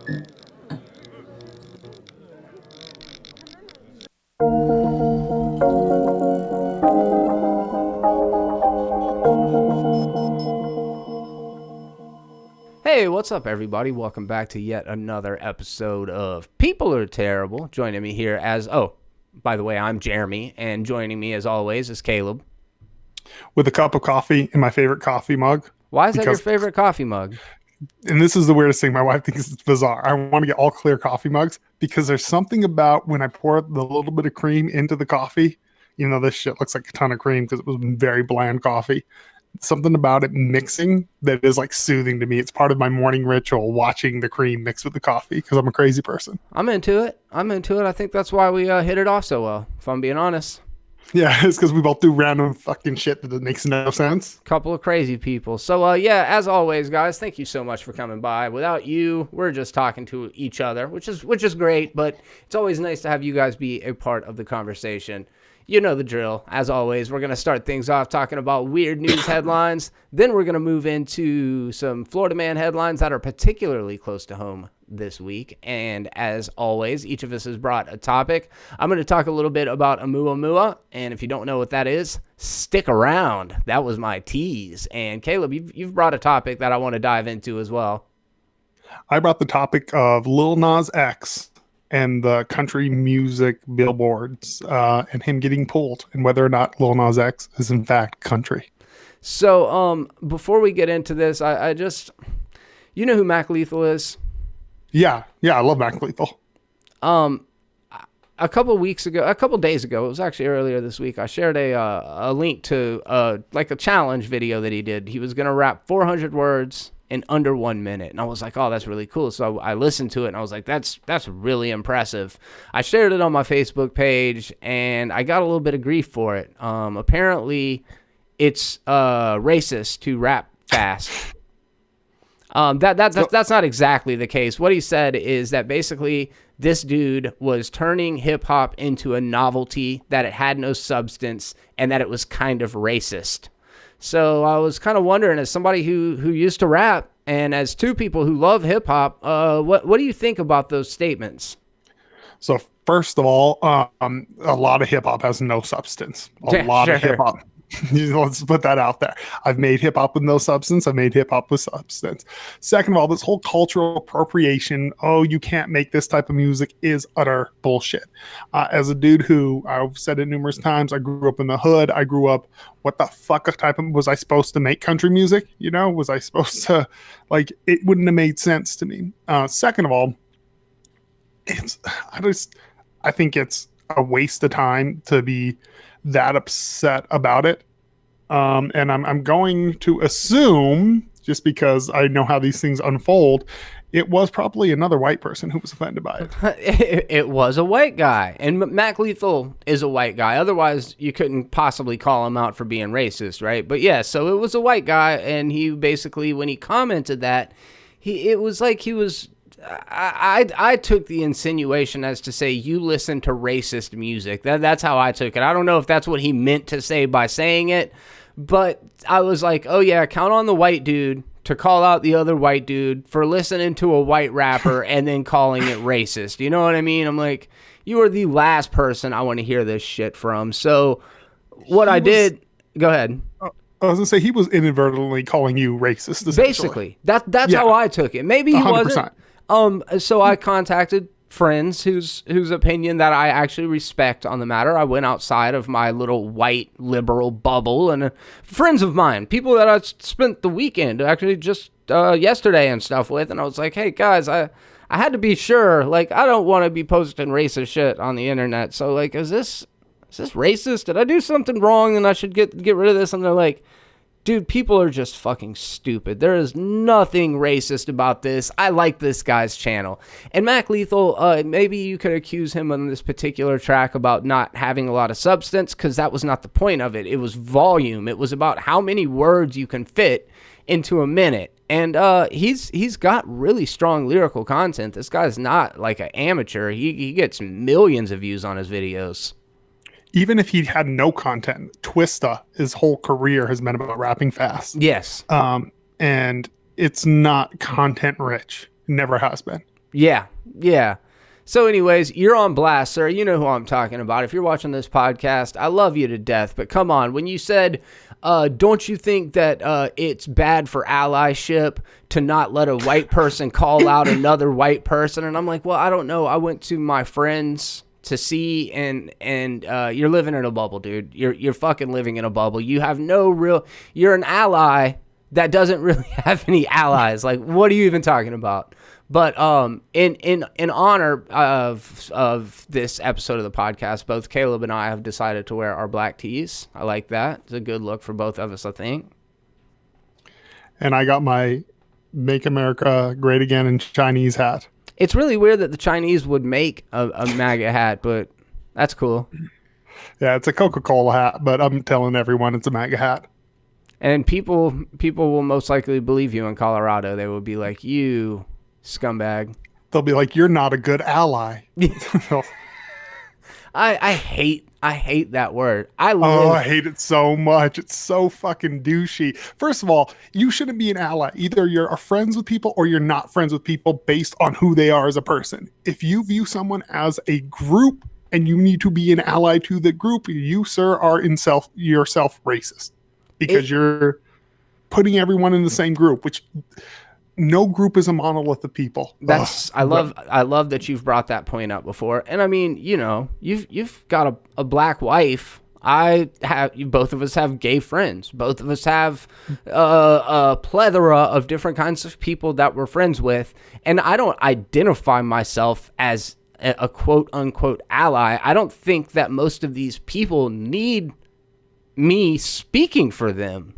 Hey, what's up, everybody? Welcome back to yet another episode of People Are Terrible. Joining me here by the way, I'm Jeremy, and joining me as always is Caleb. With a cup of coffee in my favorite coffee mug. Why is that your favorite coffee mug? And this is the weirdest thing. My wife thinks it's bizarre. I want to get all clear coffee mugs because there's something about when I pour the little bit of cream into the coffee, even though this shit looks like a ton of cream because it was very bland coffee. Something about it mixing that is like soothing to me. It's part of my morning ritual, watching the cream mix with the coffee because I'm a crazy person. I'm into it. I think that's why we hit it off so well, if I'm being honest. Yeah, it's because we both do random fucking shit that makes no sense. Couple of crazy people. So, yeah, as always, guys, thank you so much for coming by. Without you, we're just talking to each other, which is great, but it's always nice to have you guys be a part of the conversation. You know the drill. As always, we're going to start things off talking about weird news headlines. Then we're going to move into some Florida Man headlines that are particularly close to home this week. And as always, each of us has brought a topic. I'm going to talk a little bit about Oumuamua. And if you don't know what that is, stick around. That was my tease. And Caleb, you've brought a topic that I want to dive into as well. I brought the topic of Lil Nas X and the country music billboards and him getting pulled and whether or not Lil Nas X is in fact country. So before we get into this, I just, you know who Mac Lethal is? Yeah, I love Mac Lethal. A couple days ago, it was actually earlier this week, I shared a link to like a challenge video that he did. He was going to rap 400 words in under 1 minute. And I was like, oh, that's really cool. So I listened to it and I was like, that's really impressive. I shared it on my Facebook page and I got a little bit of grief for it. Apparently it's racist to rap fast. That's not exactly the case. What he said is that basically this dude was turning hip hop into a novelty, that it had no substance, and that it was kind of racist. So I was kind of wondering, as somebody who used to rap and as two people who love hip hop, what do you think about those statements? So first of all, a lot of hip hop has no substance. A lot of hip hop. Let's put that out there. I've made hip hop with no substance. I've made hip hop with substance. Second of all, this whole cultural appropriation, oh, you can't make this type of music, is utter bullshit. As a dude who, I've said it numerous times, I grew up in the hood. I grew up, what the fuck type of, was I supposed to make country music? You know, was I supposed to, like, it wouldn't have made sense to me. Second of all, I think it's a waste of time to be that upset about it. And I'm going to assume, just because I know how these things unfold, it was probably another white person who was offended by it. It was a white guy. And Mac Lethal is a white guy. Otherwise, you couldn't possibly call him out for being racist, right? But yeah, so it was a white guy. And he basically, when he commented that, it was like he was... I took the insinuation as to say, you listen to racist music. That's how I took it. I don't know if that's what he meant to say by saying it, but I was like, oh yeah, count on the white dude to call out the other white dude for listening to a white rapper and then calling it racist. You know what I mean? I'm like, you are the last person I want to hear this shit from. So what I did, go ahead. I was gonna say, he was inadvertently calling you racist. Basically, that's how I took it. Maybe he 100%. wasn't. So I contacted friends whose opinion that I actually respect on the matter. I went outside of my little white liberal bubble and friends of mine, people that I spent the weekend actually just yesterday and stuff with, and I was like, hey guys, I had to be sure, like, I don't want to be posting racist shit on the internet. So like, is this racist? Did I do something wrong and I should get rid of this? And they're like, dude, people are just fucking stupid. There is nothing racist about this. I like this guy's channel. And Mac Lethal, maybe you could accuse him on this particular track about not having a lot of substance, because that was not the point of it. It was volume. It was about how many words you can fit into a minute. And he's got really strong lyrical content. This guy's not like an amateur. He gets millions of views on his videos. Even if he had no content, Twista, his whole career has been about rapping fast. Yes. And it's not content rich. Never has been. Yeah, yeah. So anyways, you're on blast, sir. You know who I'm talking about. If you're watching this podcast, I love you to death. But come on, when you said, don't you think that it's bad for allyship to not let a white person call out another white person? And I'm like, well, I don't know. I went to my friends to see, and you're living in a bubble, dude. You're fucking living in a bubble. You have no real, you're an ally that doesn't really have any allies. Like, what are you even talking about? But in honor of this episode of the podcast, both Caleb and I have decided to wear our black tees. I like that. It's a good look for both of us, I think. And I got my Make America Great Again in Chinese hat. It's really weird that the Chinese would make a MAGA hat, but that's cool. Yeah, it's a Coca-Cola hat, but I'm telling everyone it's a MAGA hat. And people will most likely believe you in Colorado. They will be like, you scumbag. They'll be like, you're not a good ally. I hate that word. I hate it so much. It's so fucking douchey. First of all, you shouldn't be an ally. Either you're friends with people or you're not friends with people based on who they are as a person. If you view someone as a group and you need to be an ally to the group, you, sir, are yourself racist. Because you're putting everyone in the same group, which no group is a monolith of people. I love that you've brought that point up before. And I mean, you know, you've got a black wife. Both of us have gay friends. Both of us have a plethora of different kinds of people that we're friends with. And I don't identify myself as a quote unquote ally. I don't think that most of these people need me speaking for them.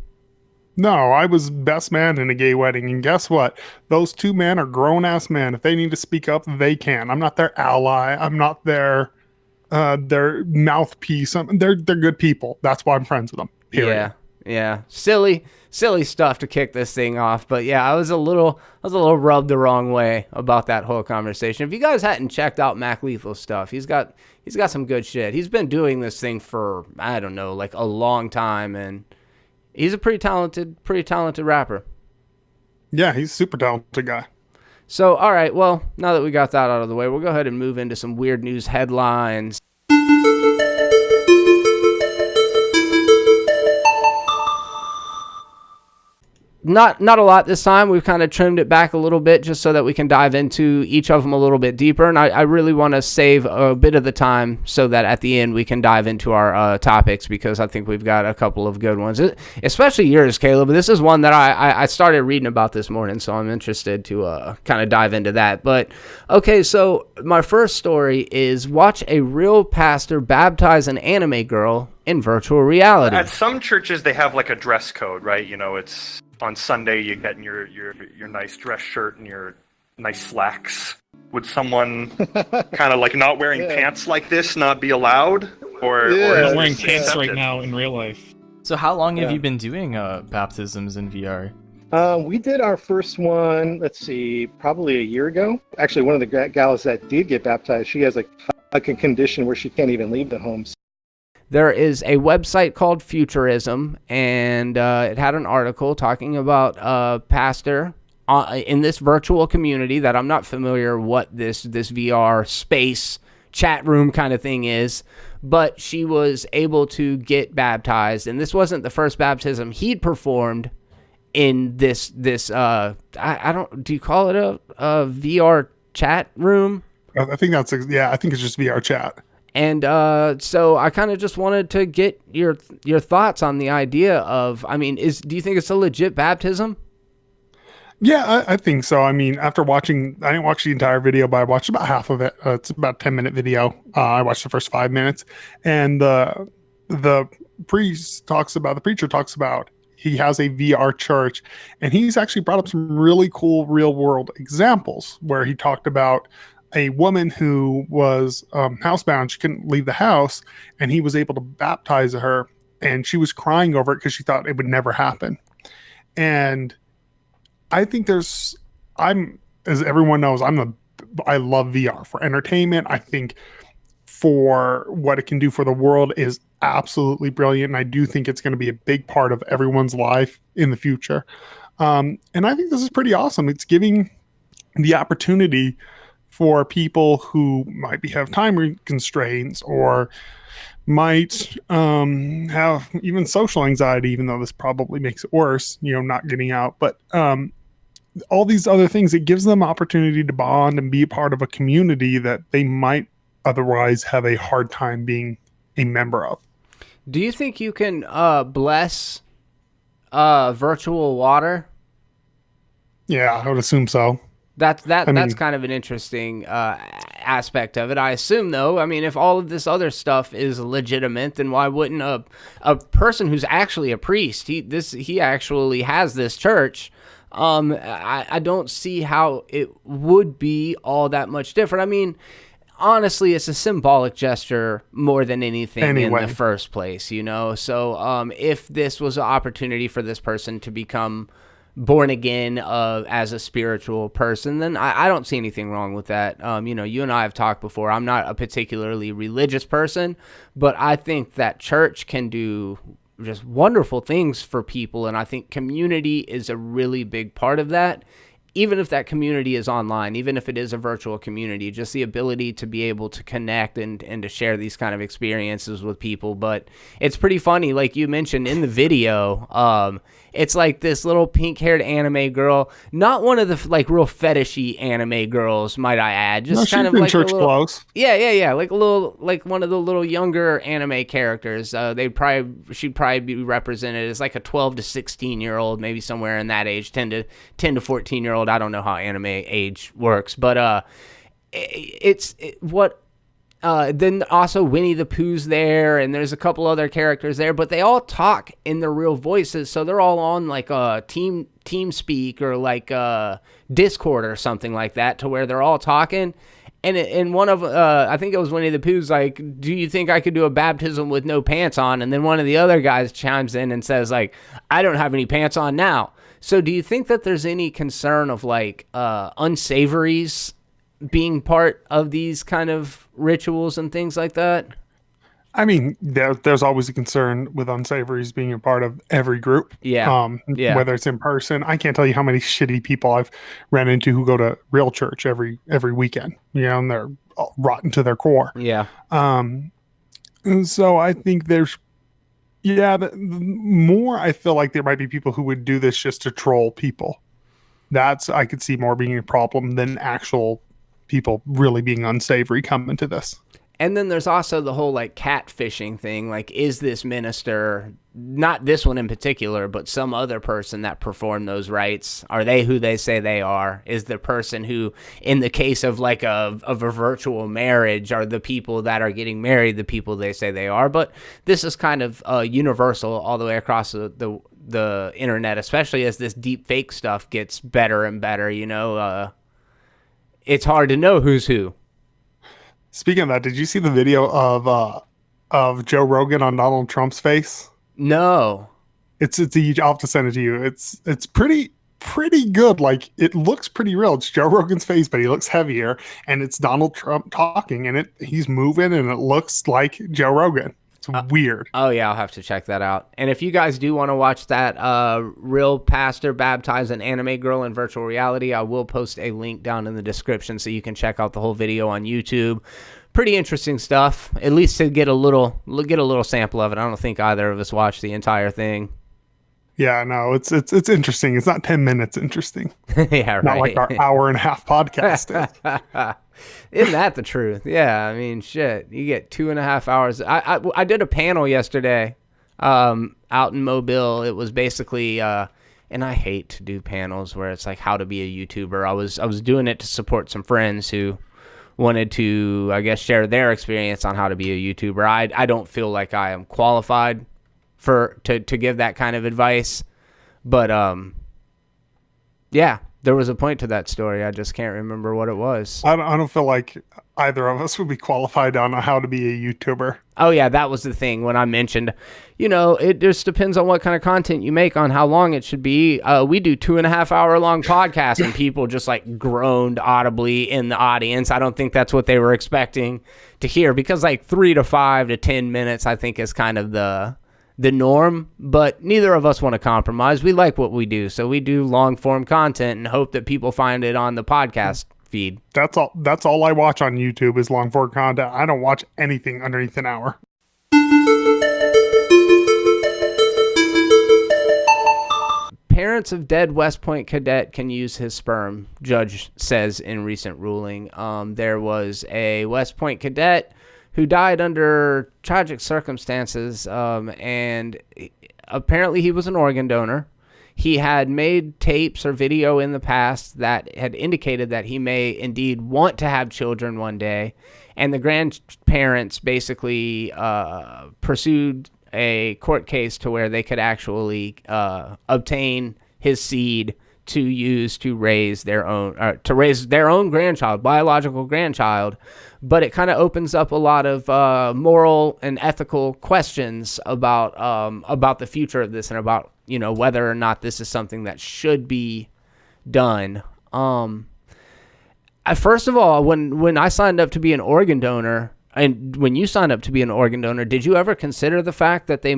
No, I was best man in a gay wedding, and guess what? Those two men are grown-ass men. If they need to speak up, they can. I'm not their ally. I'm not their mouthpiece. They're good people. That's why I'm friends with them. Period. Yeah. Silly stuff to kick this thing off. But yeah, I was a little rubbed the wrong way about that whole conversation. If you guys hadn't checked out Mac Lethal's stuff, he's got some good shit. He's been doing this thing for, I don't know, like a long time, and he's a pretty talented rapper. Yeah, he's a super talented guy. So, all right, well, now that we got that out of the way, we'll go ahead and move into some weird news headlines. Not a lot this time. We've kind of trimmed it back a little bit just so that we can dive into each of them a little bit deeper. And I really want to save a bit of the time so that at the end we can dive into our topics, because I think we've got a couple of good ones, especially yours, Caleb. This is one that I started reading about this morning, so I'm interested to kind of dive into that. But okay, so my first story is watch a real pastor baptize an anime girl in virtual reality. At some churches, they have like a dress code, right? You know, it's on Sunday you get in your nice dress shirt and your nice slacks. Would someone kind of like not wearing pants like this not be allowed? Or not wearing pants right now in real life. So how long have you been doing baptisms in VR? We did our first one, let's see, probably a year ago. Actually, one of the gals that did get baptized, she has like a condition where she can't even leave the home. There is a website called Futurism, and it had an article talking about a pastor in this virtual community that I'm not familiar what this VR space chat room kind of thing is, but she was able to get baptized, and this wasn't the first baptism he'd performed in this I don't, do you call it a VR chat room? I think I think it's just VR chat. And so I kind of just wanted to get your thoughts on the idea of, I mean, do you think it's a legit baptism? Yeah, I think so. I mean, after watching, I didn't watch the entire video, but I watched about half of it. It's about a 10-minute video. I watched the first 5 minutes, and the preacher talks about he has a VR church, and he's actually brought up some really cool real world examples where he talked about a woman who was housebound. She couldn't leave the house, and he was able to baptize her, and she was crying over it because she thought it would never happen. And I think as everyone knows, I love VR for entertainment. I think for what it can do for the world is absolutely brilliant, and I do think it's going to be a big part of everyone's life in the future. And I think this is pretty awesome. It's giving the opportunity for people who might have time constraints or might have even social anxiety, even though this probably makes it worse, not getting out. But all these other things, it gives them opportunity to bond and be a part of a community that they might otherwise have a hard time being a member of. Do you think you can bless virtual water? Yeah, I would assume so. That's kind of an interesting aspect of it. I assume, though, if all of this other stuff is legitimate, then why wouldn't a person who's actually a priest, he actually has this church, I don't see how it would be all that much different. Honestly, it's a symbolic gesture more than anything in the first place, So if this was an opportunity for this person to become born again as a spiritual person, then I don't see anything wrong with that. You and I have talked before. I'm not a particularly religious person, but I think that church can do just wonderful things for people, and I think community is a really big part of that. Even if that community is online, even if it is a virtual community, just the ability to be able to connect and to share these kind of experiences with people. But it's pretty funny, like you mentioned in the video, it's like this little pink-haired anime girl, not one of the real fetishy anime girls, might I add, just kind of like church a little, clothes. Yeah, like one of the little younger anime characters. She'd probably be represented as like a 12 to 16-year-old, maybe somewhere in that age, 10 to 14-year-old. I don't know how anime age works, but then also Winnie the Pooh's there, and there's a couple other characters there, but they all talk in their real voices, so they're all on like a TeamSpeak or like Discord or something like that, to where they're all talking. And one of I think it was Winnie the Pooh's like, "Do you think I could do a baptism with no pants on?" And then one of the other guys chimes in and says like, "I don't have any pants on now." So do you think that there's any concern of like unsavories being part of these kind of rituals and things like that? There's always a concern with unsavories being a part of every group. Yeah. Whether it's in person. I can't tell you how many shitty people I've ran into who go to real church every weekend, and they're rotten to their core. Yeah. And so I think there's, the more I feel like there might be people who would do this just to troll people. I could see more being a problem than actual people really being unsavory coming to this. And then there's also the whole like catfishing thing. Like, is this minister, not this one in particular, but some other person that performed those rites, are they who they say they are? Is the person who, in the case of like of a virtual marriage, are the people that are getting married the people they say they are? But this is kind of universal all the way across the internet, especially as this deep fake stuff gets better and better. It's hard to know who's who. Speaking of that, did you see the video of Joe Rogan on Donald Trump's face? No. I'll have to send it to you. It's pretty good. Like, it looks pretty real. It's Joe Rogan's face, but he looks heavier, and it's Donald Trump talking, and he's moving, and it looks like Joe Rogan. It's weird. Oh yeah, I'll have to check that out. And if you guys do want to watch that real pastor baptize an anime girl in virtual reality, I will post a link down in the description so you can check out the whole video on YouTube. Pretty interesting stuff. At least to get a little sample of it. I don't think either of us watched the entire thing. Yeah, no, it's interesting. It's not 10 minutes interesting. Yeah, right. Not like our hour and a half podcast is. Isn't that the truth? Yeah, shit. You get 2.5 hours. I did a panel yesterday out in Mobile. It was basically, and I hate to do panels where it's like how to be a YouTuber. I was doing it to support some friends who wanted to, I guess, share their experience on how to be a YouTuber. I don't feel like I am qualified to give that kind of advice, but yeah, there was a point to that story. I just can't remember what it was. I don't feel like either of us would be qualified on how to be a YouTuber. Oh yeah, that was the thing when I mentioned, it just depends on what kind of content you make on how long it should be. We do 2.5 hour long podcasts and people just like groaned audibly in the audience. I don't think that's what they were expecting to hear, because like 3 to 5 to 10 minutes, I think, is kind of the norm, but neither of us want to compromise. We like what we do, so we do long form content and hope that people find it on the podcast feed. That's all I watch on YouTube is long form content. I don't watch anything underneath an hour. Parents of dead West Point cadet can use his sperm, judge says in recent ruling. There was a West Point cadet who died under tragic circumstances, and apparently he was an organ donor. He had made tapes or video in the past that had indicated that he may indeed want to have children one day, and the grandparents basically pursued a court case to where they could actually obtain his seed to use to raise their own grandchild, biological grandchild. But it kind of opens up a lot of moral and ethical questions about the future of this and about, you know, whether or not this is something that should be done. First of all, when I signed up to be an organ donor, and when you signed up to be an organ donor, did you ever consider the fact that they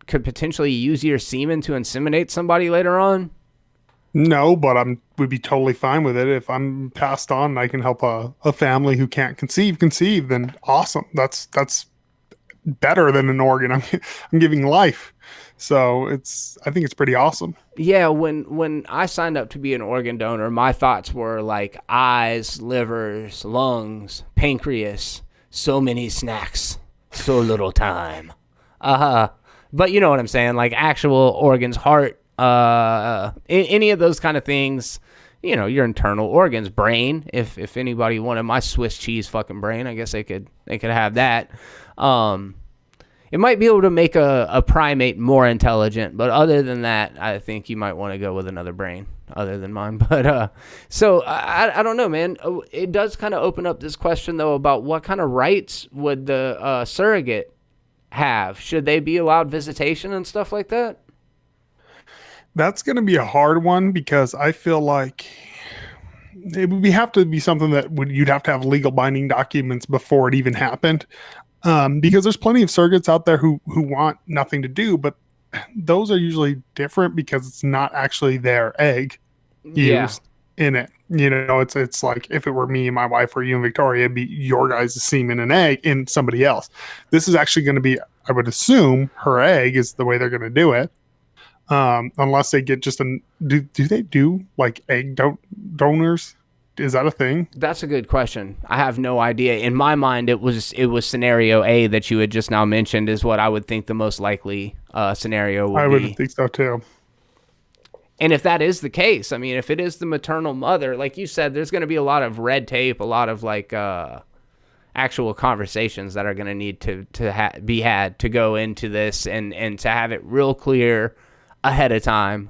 could potentially use your semen to inseminate somebody later on? No, but would be totally fine with it. If I'm passed on and I can help a family who can't conceive, then awesome. That's better than an organ. I'm giving life. So I think it's pretty awesome. Yeah, when I signed up to be an organ donor, my thoughts were like eyes, livers, lungs, pancreas, so many snacks, so little time. But you know what I'm saying, like actual organs, heart, any of those kind of things, you know, your internal organs, brain. If anybody wanted my Swiss cheese fucking brain, I guess they could have that. It might be able to make a primate more intelligent, but other than that, I think you might want to go with another brain other than mine. But so I don't know, man. It does kind of open up this question though about what kind of rights would the surrogate have? Should they be allowed visitation and stuff like that? That's going to be a hard one because I feel like it would have to be something that you'd have to have legal binding documents before it even happened. Because there's plenty of surrogates out there who want nothing to do, but those are usually different because it's not actually their egg used in it. You know, it's like if it were me and my wife or you and Victoria, it'd be your guys' semen and egg in somebody else. This is actually going to be, I would assume, her egg is the way they're going to do it. Unless they get just do they do like egg donors? Is that a thing? That's a good question. I have no idea. In my mind, it was scenario A that you had just now mentioned is what I would think the most likely scenario would be. I would think so too. And if that is the case, I mean, if it is the maternal mother, like you said, there's going to be a lot of red tape, a lot of like actual conversations that are going to need to be had to go into this and to have it real clear ahead of time.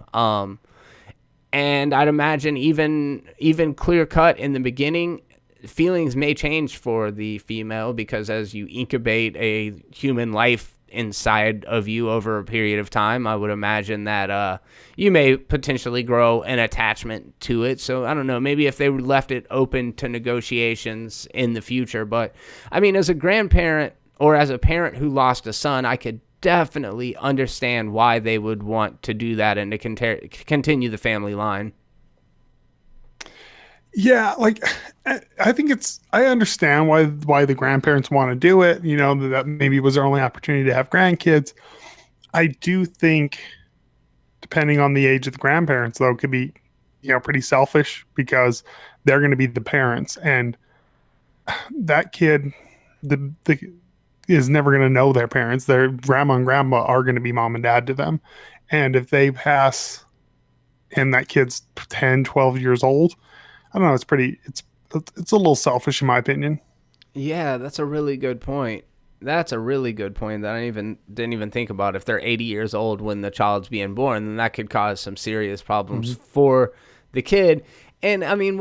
And I'd imagine even clear cut in the beginning, feelings may change for the female because as you incubate a human life inside of you over a period of time, I would imagine that you may potentially grow an attachment to it. So I don't know, maybe if they left it open to negotiations in the future. But I mean, as a grandparent or as a parent who lost a son, I could definitely understand why they would want to do that and to continue the family line. Yeah, like I think I understand why the grandparents want to do it. You know, that maybe was their only opportunity to have grandkids. I do think, depending on the age of the grandparents, though, it could be, you know, pretty selfish because they're going to be the parents, and that kid, the is never going to know their parents. Their grandma and grandma are going to be mom and dad to them. And if they pass and that kid's 10, 12 years old, I don't know, it's a little selfish in my opinion. Yeah, that's a really good point. That's a really good point that I didn't even think about. If they're 80 years old when the child's being born, then that could cause some serious problems for the kid. And I mean,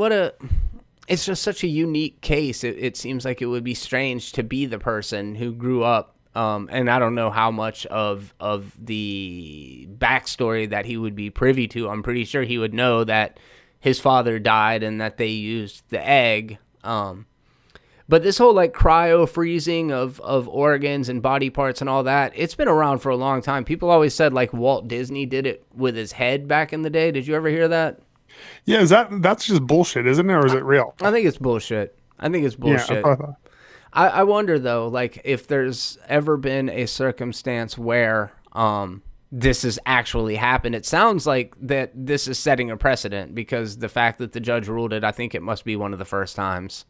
it's just such a unique case. It seems like it would be strange to be the person who grew up, and I don't know how much of the backstory that he would be privy to. I'm pretty sure he would know that his father died and that they used the egg. But this whole like cryo freezing of organs and body parts and all that, it's been around for a long time. People always said like Walt Disney did it with his head back in the day. Did you ever hear that? Yeah, that's just bullshit, isn't it, or is it real? I think it's bullshit. I think it's Yeah, bullshit. I thought. I wonder though, like if there's ever been a circumstance where this has actually happened. It sounds like that this is setting a precedent because the fact that the judge ruled it, I think it must be one of the first times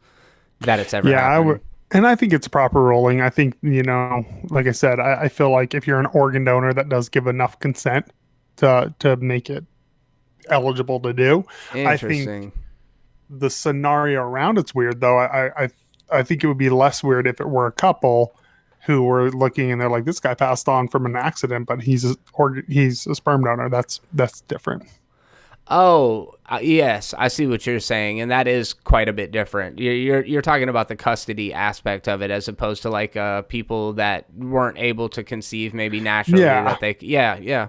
that it's ever happened. And I think it's proper ruling. I think, like I said, I feel like if you're an organ donor that does give enough consent to make it eligible to do. I think the scenario around it's weird though. I think it would be less weird if it were a couple who were looking and they're like, this guy passed on from an accident, but he's a sperm donor. That's different. Oh, yes, I see what you're saying, and that is quite a bit different. You're talking about the custody aspect of it, as opposed to like people that weren't able to conceive maybe naturally. Yeah,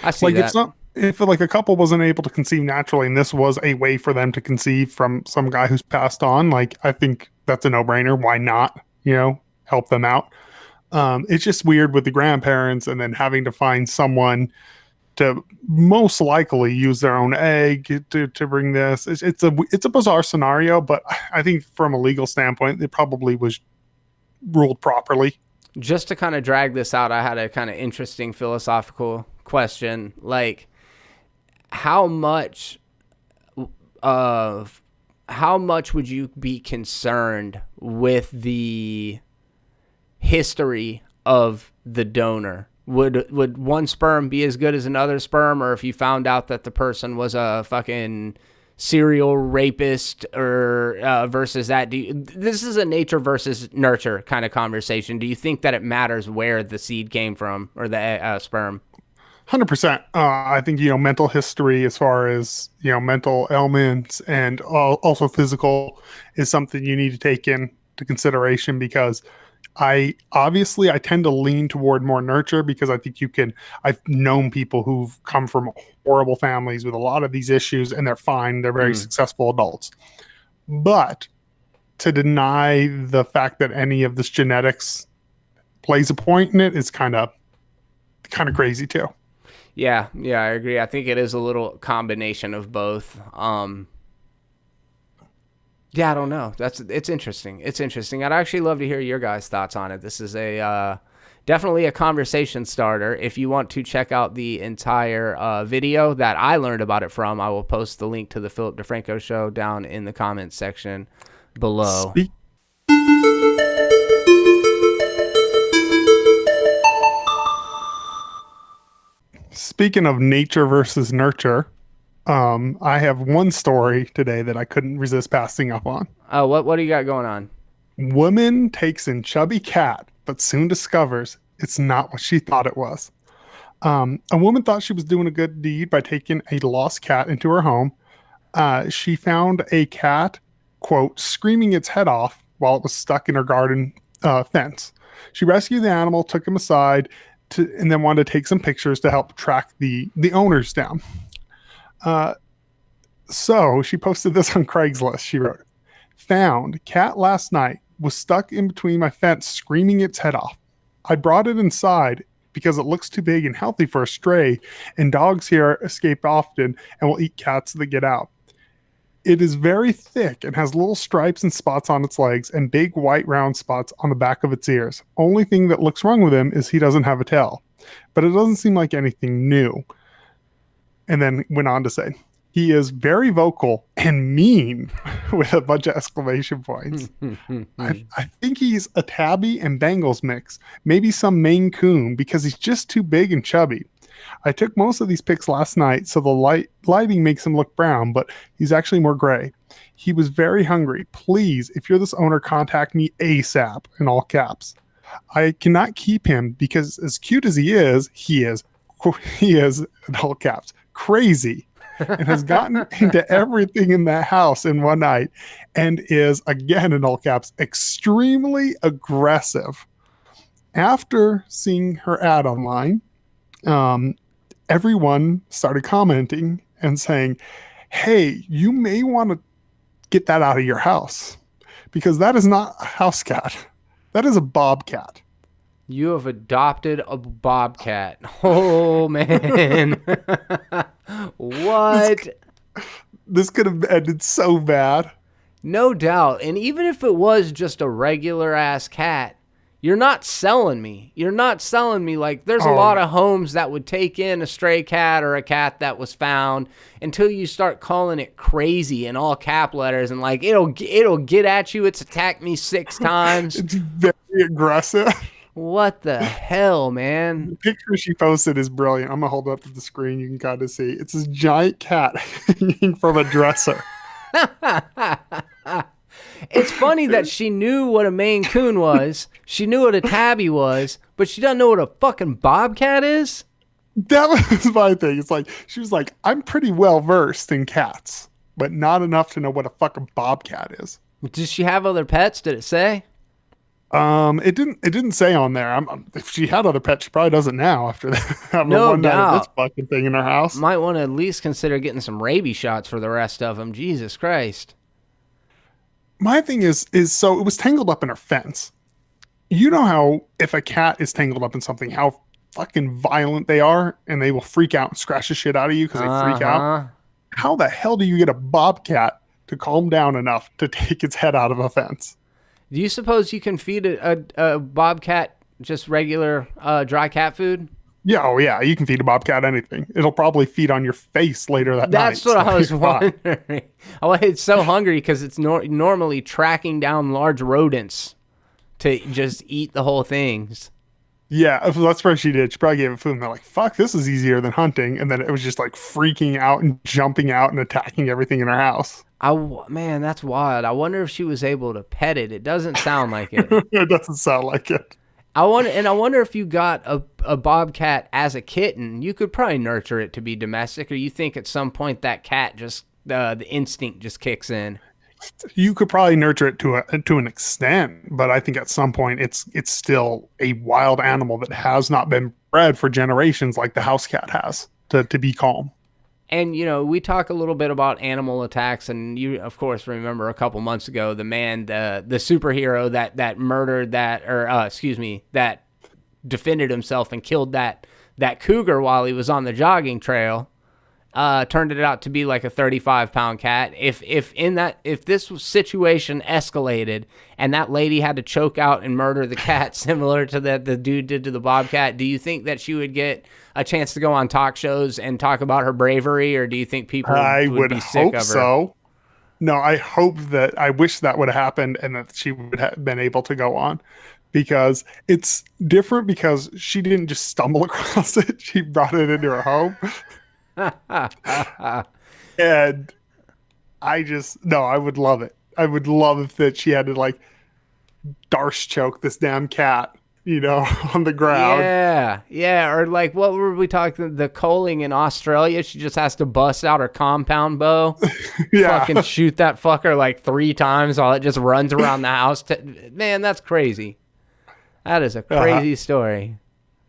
I see like that. It's not if like a couple wasn't able to conceive naturally, and this was a way for them to conceive from some guy who's passed on. Like I think that's a no-brainer. Why not? Help them out. It's just weird with the grandparents, and then having to find someone to most likely use their own egg to bring this. It's a bizarre scenario, but I think from a legal standpoint, it probably was ruled properly. Just to kind of drag this out, I had a kind of interesting philosophical question. Like, how much would you be concerned with the history of the donor? Would one sperm be as good as another sperm, or if you found out that the person was a fucking serial rapist, or versus that? This is a nature versus nurture kind of conversation. Do you think that it matters where the seed came from or the sperm? 100%. I think mental history, as far as mental ailments and also physical, is something you need to take into consideration, because I tend to lean toward more nurture, because I think I've known people who've come from horrible families with a lot of these issues, and they're fine. They're very successful adults. But to deny the fact that any of this genetics plays a point in it is kind of crazy too. Yeah, I agree. I think it is a little combination of both. Yeah, I don't know. It's interesting. It's interesting. I'd actually love to hear your guys' thoughts on it. This is definitely a conversation starter. If you want to check out the entire video that I learned about it from, I will post the link to the Philip DeFranco show down in the comments section below. Speaking of nature versus nurture, I have one story today that I couldn't resist passing up on. Oh, what do you got going on? Woman takes in chubby cat, but soon discovers it's not what she thought it was. A woman thought she was doing a good deed by taking a lost cat into her home. She found a cat, quote, screaming its head off while it was stuck in her garden fence. She rescued the animal, took him aside, and then wanted to take some pictures to help track the owners down. So she posted this on Craigslist. She wrote, "Found cat last night, was stuck in between my fence screaming its head off. I brought it inside because it looks too big and healthy for a stray, and dogs here escape often and will eat cats that get out. It is very thick and has little stripes and spots on its legs and big white round spots on the back of its ears. Only thing that looks wrong with him is he doesn't have a tail, but it doesn't seem like anything new." And then went on to say, "He is very vocal and mean," with a bunch of exclamation points. I think he's a tabby and Bengals mix, maybe some Maine Coon, because he's just too big and chubby. I took most of these pics last night, so the lighting makes him look brown, but he's actually more gray. He was very hungry. Please, if you're this owner, contact me ASAP, in all caps. I cannot keep him because as cute as he is, in all caps, crazy, and has gotten into everything in that house in one night, and is, again in all caps, extremely aggressive. After seeing her ad online, everyone started commenting and saying, "Hey, you may want to get that out of your house, because that is not a house cat. That is a bobcat." You have adopted a bobcat. Oh, man. What? This could have ended so bad. No doubt. And even if it was just a regular ass cat, you're not selling me. You're not selling me. Like, there's a lot of homes that would take in a stray cat or a cat that was found until you start calling it crazy in all cap letters and like, it'll get at you. It's attacked me 6 times. It's very aggressive. What the hell, man? The picture she posted is brilliant. I'm going to hold it up to the screen. You can kind of see. It's this giant cat hanging from a dresser. It's funny that she knew what a Maine Coon was. She knew what a tabby was, but she doesn't know what a fucking bobcat is. That was my thing. It's like, she was like, I'm pretty well versed in cats, but not enough to know what a fucking bobcat is. Does she have other pets? Did it say? It didn't say on there. If she had other pets, she probably doesn't now after having No one night of doubt. this fucking thing in her house. Might want to at least consider getting some rabies shots for the rest of them. Jesus Christ. My thing is so it was tangled up in her fence. You know how if a cat is tangled up in something, how fucking violent they are, and they will freak out and scratch the shit out of you because they freak out. How the hell do you get a bobcat to calm down enough to take its head out of a fence? Do you suppose you can feed a bobcat just regular dry cat food? Yeah, oh yeah, you can feed a bobcat anything. It'll probably feed on your face later that night. That's what I was wondering. Oh, it's so hungry because it's normally tracking down large rodents to just eat the whole things. Yeah, that's what she did. She probably gave it food, and they're like, fuck, this is easier than hunting. And then it was just like freaking out and jumping out and attacking everything in her house. Man, that's wild. I wonder if she was able to pet it. It doesn't sound like it. It doesn't sound like it. I wonder if you got a bobcat as a kitten, you could probably nurture it to be domestic, or you think at some point that cat just the instinct just kicks in. You could probably nurture it to an extent, but I think at some point it's still a wild animal that has not been bred for generations like the house cat has to be calm. And, you know, we talk a little bit about animal attacks, and you, of course, remember a couple months ago, the man, the superhero that murdered that defended himself and killed that cougar while he was on the jogging trail, turned it out to be like a 35-pound cat. If this situation escalated and that lady had to choke out and murder the cat similar to that the dude did to the bobcat, do you think that she would get a chance to go on talk shows and talk about her bravery, or do you think people would be sick of her? So. No, I wish that would have happened and that she would have been able to go on, because it's different because she didn't just stumble across it. She brought it into her home. And I would love it. I would love that she had to like Darce choke this damn cat, you know, on the ground. Yeah. Or like, what were we talking? The coaling in Australia. She just has to bust out her compound bow. Yeah. Fucking shoot that fucker like 3 times while it just runs around the house. Man, that's crazy. That is a crazy story.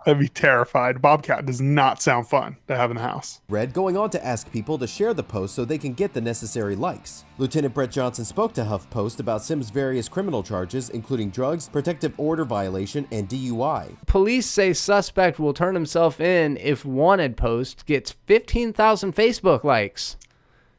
I'd be terrified. Bobcat does not sound fun to have in the house. Red going on to ask people to share the post so they can get the necessary likes. Lieutenant Brett Johnson spoke to HuffPost about Sims' various criminal charges, including drugs, protective order violation, and DUI. Police say suspect will turn himself in if wanted post gets 15,000 Facebook likes.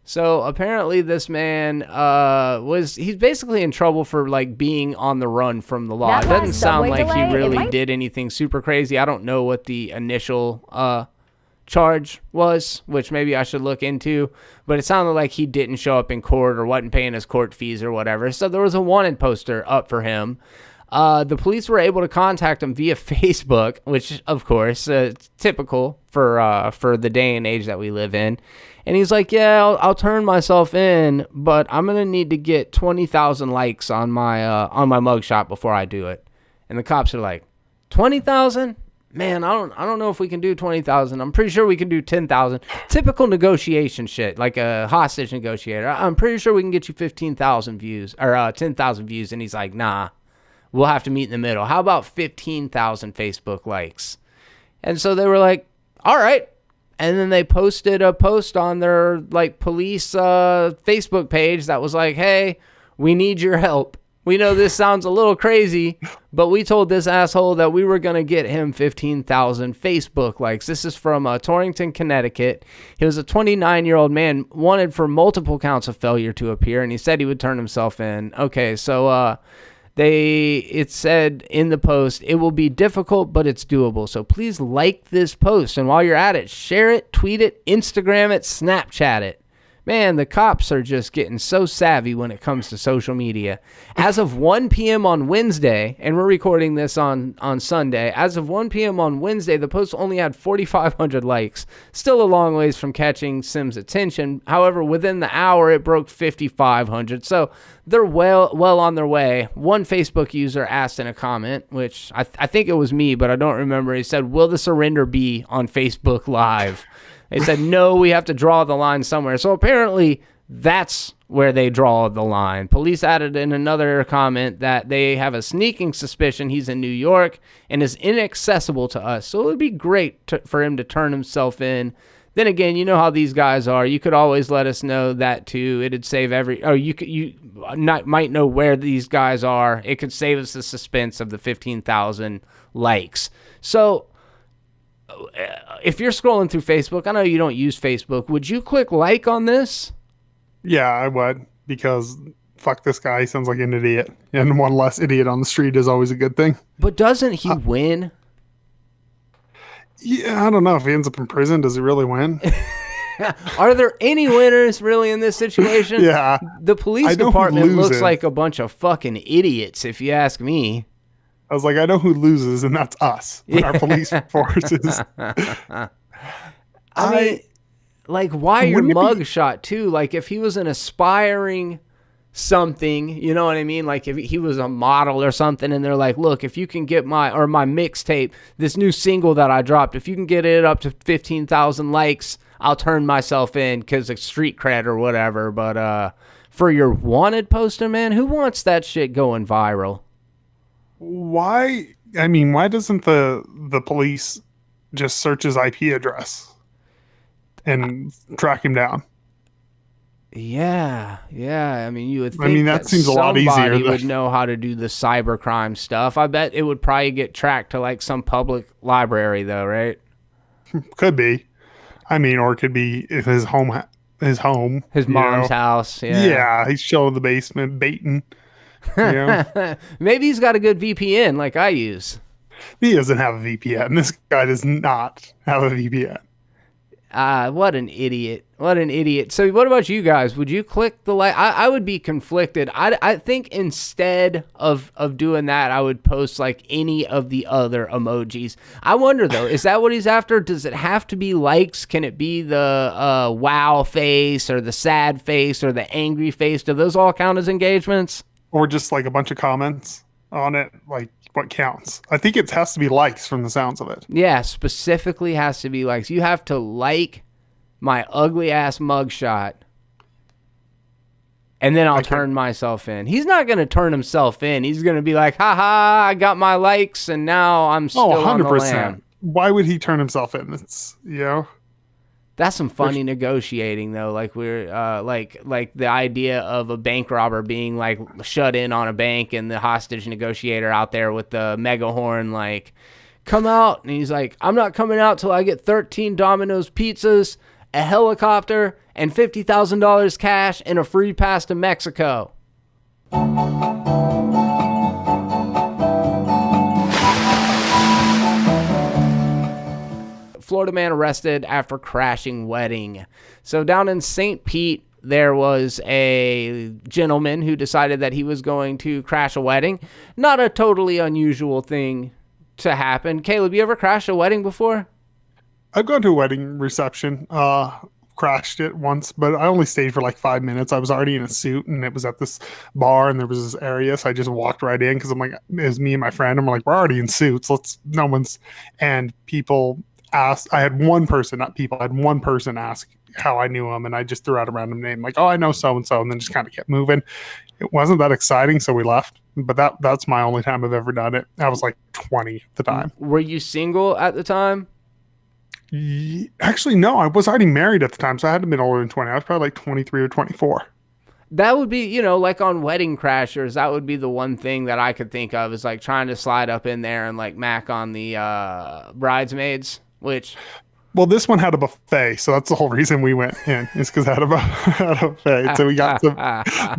So apparently this man he's basically in trouble for like being on the run from the law. It doesn't sound like he really did anything super crazy. I don't know what the initial charge was, which maybe I should look into, but it sounded like he didn't show up in court or wasn't paying his court fees or whatever. So there was a wanted poster up for him. The police were able to contact him via Facebook, which of course it's typical for the day and age that we live in. And he's like, yeah, I'll turn myself in, but I'm going to need to get 20,000 likes on my mugshot before I do it. And the cops are like, 20,000? Man, I don't know if we can do 20,000. I'm pretty sure we can do 10,000. Typical negotiation shit, like a hostage negotiator. I'm pretty sure we can get you 15,000 views or 10,000 views. And he's like, nah, we'll have to meet in the middle. How about 15,000 Facebook likes? And so they were like, all right. And then they posted a post on their like police Facebook page that was like, hey, we need your help. We know this sounds a little crazy, but we told this asshole that we were going to get him 15,000 Facebook likes. This is from Torrington, Connecticut. He was a 29-year-old man, wanted for multiple counts of failure to appear, and he said he would turn himself in. Okay, so it said in the post, it will be difficult, but it's doable. So please like this post, and while you're at it, share it, tweet it, Instagram it, Snapchat it. Man, the cops are just getting so savvy when it comes to social media. As of 1 p.m. on Wednesday, and we're recording this on Sunday, as of 1 p.m. on Wednesday, the post only had 4,500 likes. Still a long ways from catching Sim's attention. However, within the hour, it broke 5,500. So they're well on their way. One Facebook user asked in a comment, which I think it was me, but I don't remember. He said, "Will the surrender be on Facebook Live?" They said, no, we have to draw the line somewhere. So apparently that's where they draw the line. Police added in another comment that they have a sneaking suspicion he's in New York and is inaccessible to us. So it would be great for him to turn himself in. Then again, you know how these guys are. You could always let us know that too. It'd save you might know where these guys are. It could save us the suspense of the 15,000 likes. So if you're scrolling through Facebook, I know you don't use Facebook. Would you click like on this? Yeah, I would, because fuck this guy. He sounds like an idiot. And one less idiot on the street is always a good thing. But doesn't he win? Yeah, I don't know. If he ends up in prison, does he really win? Are there any winners really in this situation? Yeah. The police department looks like a bunch of fucking idiots, if you ask me. I was like, I know who loses, and that's us, our police forces. I mean, like, why your mugshot, too? Like, if he was an aspiring something, you know what I mean? Like, if he was a model or something, and they're like, look, if you can get my mixtape, this new single that I dropped, if you can get it up to 15,000 likes, I'll turn myself in because of street cred or whatever. But for your wanted poster, man, who wants that shit going viral? Why doesn't the police just search his IP address and track him down? Yeah. I mean, you would think that seems a lot easier. Somebody would know how to do the cybercrime stuff. I bet it would probably get tracked to like some public library, though, right? Could be. I mean, or it could be his home, his mom's house. Yeah, he's chilling in the basement, baiting. Maybe he's got a good VPN like I use. He doesn't have a VPN. This guy does not have a VPN. What an idiot. So what about you guys? Would you click the like? I would be conflicted. I think instead of doing that, I would post like any of the other emojis. I wonder though, is that what he's after? Does it have to be likes? Can it be the wow face or the sad face or the angry face? Do those all count as engagements? Or just like a bunch of comments on it, like what counts? I think it has to be likes from the sounds of it. Yeah, specifically has to be likes. You have to like my ugly ass mugshot, and then I'll turn myself in. He's not going to turn himself in. He's going to be like, haha, I got my likes, and now I'm still 100%. On the lam. Why would he turn himself in? It's, That's some funny negotiating though. Like we're like the idea of a bank robber being like shut in on a bank and the hostage negotiator out there with the mega horn like, come out, and he's like, I'm not coming out till I get 13 Domino's pizzas, a helicopter, and $50,000 cash and a free pass to Mexico. Florida man arrested after crashing wedding. So down in St. Pete, there was a gentleman who decided that he was going to crash a wedding. Not a totally unusual thing to happen. Caleb, you ever crashed a wedding before? I've gone to a wedding reception, crashed it once, but I only stayed for like 5 minutes. I was already in a suit, and it was at this bar, and there was this area, so I just walked right in because I'm like, it was me and my friend. I'm like, we're already in suits. And people asked, I had one person ask how I knew him, and I just threw out a random name like, oh, I know so-and-so, and then just kind of kept moving. It wasn't that exciting, so we left, but that's my only time I've ever done it. I was like 20 at the time. Were you single at the time? Actually, no, I was already married at the time, so I had to have been older than 20. I was probably like 23 or 24. That would be, like on Wedding Crashers, that would be the one thing that I could think of is like trying to slide up in there and like mac on the bridesmaids, which... Well, this one had a buffet, so that's the whole reason we went in, is because it had had a buffet. So we got some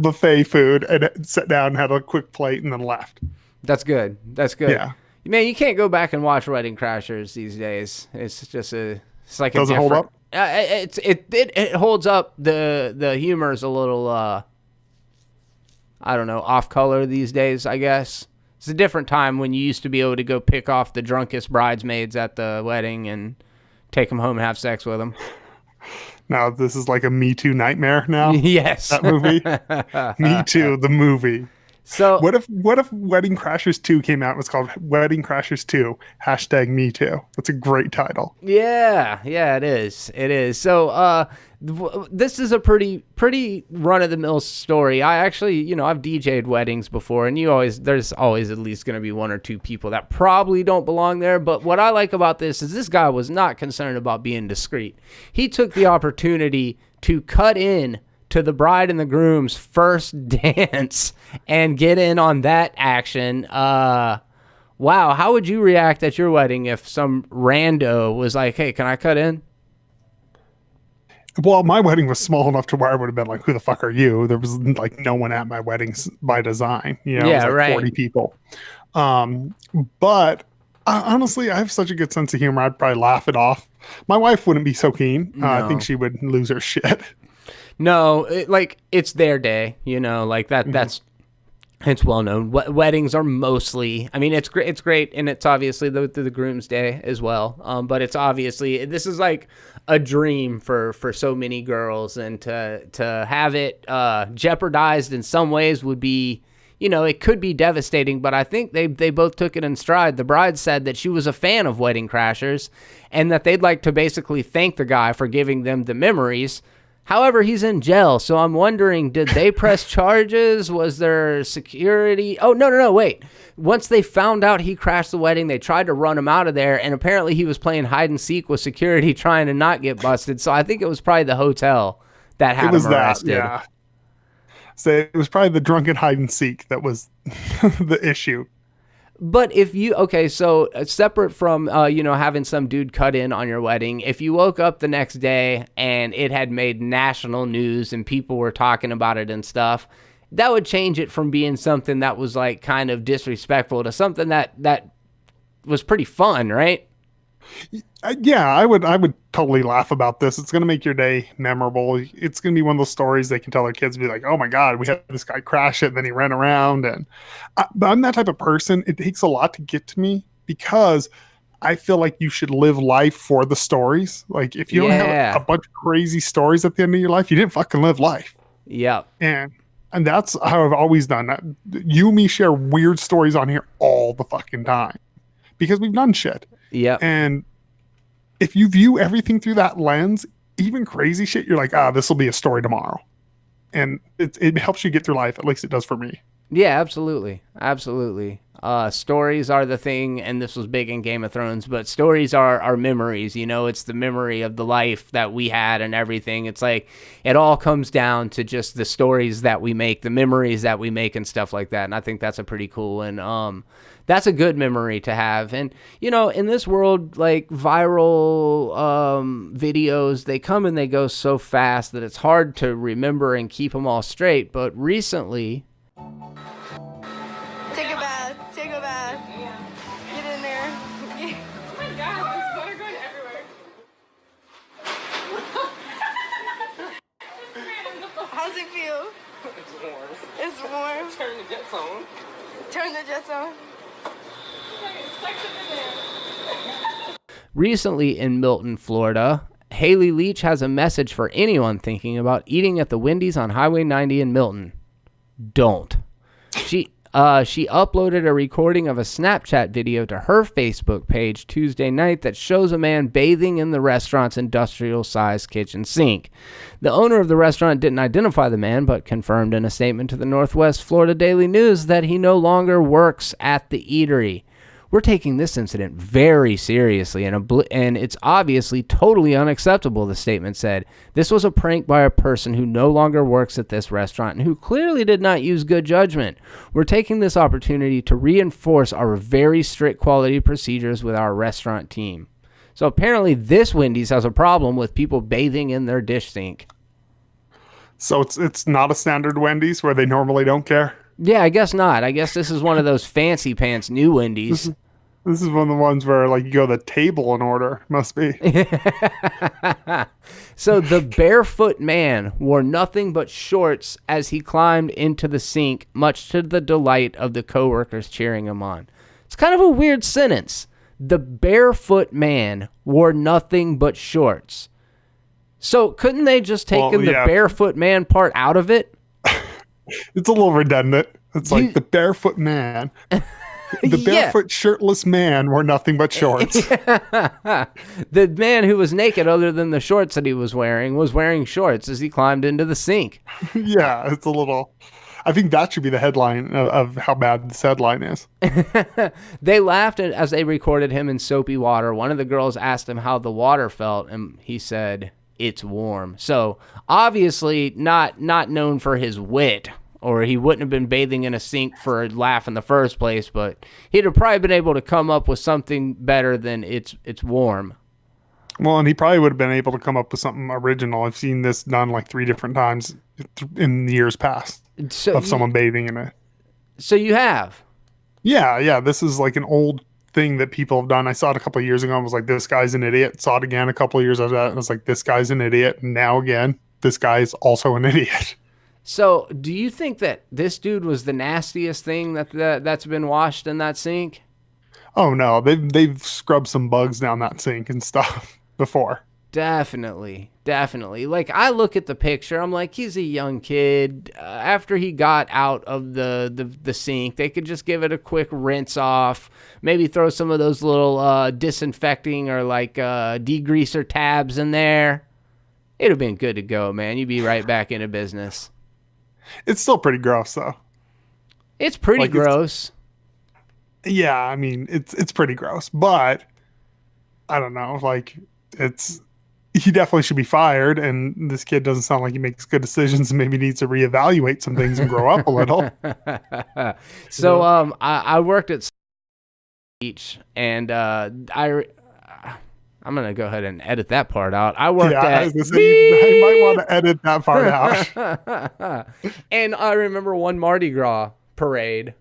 buffet food and sat down and had a quick plate and then left. That's good. That's good. Yeah. Man, you can't go back and watch Wedding Crashers these days. It's just it's like Does it hold up? It holds up. The humor's a little I don't know, off color these days, I guess. It's a different time when you used to be able to go pick off the drunkest bridesmaids at the wedding and take them home and have sex with them. Now this is like a Me Too nightmare now. Yes. That movie. Me Too, the movie. So what if Wedding Crashers 2 came out and was called Wedding Crashers 2 #MeToo? That's a great title. Yeah, it is. So this is a pretty run-of-the-mill story. I actually, I've DJ'd weddings before, and there's always at least going to be one or two people that probably don't belong there. But what I like about this is this guy was not concerned about being discreet. He took the opportunity to cut in to the bride and the groom's first dance and get in on that action. Wow, how would you react at your wedding if some rando was like, hey, can I cut in? Well, my wedding was small enough to where I would have been like, who the fuck are you? There was like no one at my weddings by design. It was like right. 40 people. But honestly, I have such a good sense of humor. I'd probably laugh it off. My wife wouldn't be so keen. No. I think she would lose her shit. No, it's their day, like that. That's it's well known. Weddings are mostly. I mean, it's great, and it's obviously the groom's day as well. But it's obviously this is like a dream for so many girls, and to have it jeopardized in some ways would be. It could be devastating, but I think they both took it in stride. The bride said that she was a fan of Wedding Crashers and that they'd like to basically thank the guy for giving them the memories. However, he's in jail, so I'm wondering, did they press charges? Was there security? Oh, no, wait. Once they found out he crashed the wedding, they tried to run him out of there, and apparently he was playing hide and seek with security trying to not get busted, so I think it was probably the hotel that had him arrested. Yeah. So it was probably the drunken hide and seek that was the issue. But if you, so separate from, having some dude cut in on your wedding, if you woke up the next day and it had made national news and people were talking about it and stuff, that would change it from being something that was like kind of disrespectful to something that was pretty fun, right? Yeah, I would totally laugh about this. It's going to make your day memorable. It's going to be one of those stories they can tell their kids and be like, oh my God, we had this guy crash it and then he ran around. But I'm that type of person. It takes a lot to get to me because I feel like you should live life for the stories. Like if you don't have a bunch of crazy stories at the end of your life, you didn't fucking live life. Yeah. And that's how I've always done. You and me share weird stories on here all the fucking time because we've done shit. Yeah. And if you view everything through that lens, even crazy shit, you're like, this will be a story tomorrow. And it helps you get through life. At least it does for me. Yeah, absolutely. Absolutely. Stories are the thing, and this was big in Game of Thrones, but stories are memories. It's the memory of the life that we had and everything. It's like it all comes down to just the stories that we make, the memories that we make and stuff like that. And I think that's a pretty cool and that's a good memory to have. And, in this world, like viral videos, they come and they go so fast that it's hard to remember and keep them all straight. But recently... Take a bath. Yeah. Get in there. Oh my God, there's water going everywhere. How's it feel? It's warm. Turn the jets on. Recently in Milton, Florida, Haley Leach has a message for anyone thinking about eating at the Wendy's on Highway 90 in Milton. Don't. She uploaded a recording of a Snapchat video to her Facebook page Tuesday night that shows a man bathing in the restaurant's industrial-sized kitchen sink. The owner of the restaurant didn't identify the man, but confirmed in a statement to the Northwest Florida Daily News that he no longer works at the eatery. "We're taking this incident very seriously, and it's obviously totally unacceptable," the statement said. "This was a prank by a person who no longer works at this restaurant and who clearly did not use good judgment. We're taking this opportunity to reinforce our very strict quality procedures with our restaurant team." So apparently this Wendy's has a problem with people bathing in their dish sink. So it's not a standard Wendy's where they normally don't care? Yeah, I guess not. I guess this is one of those fancy pants new Wendy's. This is one of the ones where like you go to the table in order. Must be. So the barefoot man wore nothing but shorts as he climbed into the sink, much to the delight of the coworkers cheering him on. It's kind of a weird sentence. The barefoot man wore nothing but shorts. So couldn't they just taken the barefoot man part out of it? It's a little redundant. It's like the barefoot man. The barefoot shirtless man wore nothing but shorts. The man who was naked other than the shorts that he was wearing shorts as he climbed into the sink. Yeah, it's a little... I think that should be the headline of how bad this headline is. They laughed as they recorded him in soapy water. One of the girls asked him how the water felt, and he said, "It's warm." So obviously not known for his wit, or he wouldn't have been bathing in a sink for a laugh in the first place, but he'd have probably been able to come up with something better than it's warm. Well, and he probably would have been able to come up with something original. I've seen this done like 3 different times in the years past of someone bathing in it. So you have? Yeah. This is like an old thing that people have done. I saw it a couple of years ago and was like, this guy's an idiot. Saw it again a couple of years after that and I was like, this guy's an idiot. And now again, this guy's also an idiot. So do you think that this dude was the nastiest thing that's been washed in that sink? Oh no, they've scrubbed some bugs down that sink and stuff before. Definitely. Like, I look at the picture, I'm like, he's a young kid. After he got out of the sink, they could just give it a quick rinse off, maybe throw some of those little disinfecting or like degreaser tabs in there. It'd have been good to go, man. You'd be right back into business. It's still pretty gross, though. It's pretty gross. Yeah, I mean, it's pretty gross, but I don't know, like, he definitely should be fired, and this kid doesn't sound like he makes good decisions and maybe needs to reevaluate some things and grow up a little. So, I worked at Beach, and I'm going to go ahead and edit that part out. I worked at... I was gonna say, you might want to edit that part out. And I remember one Mardi Gras parade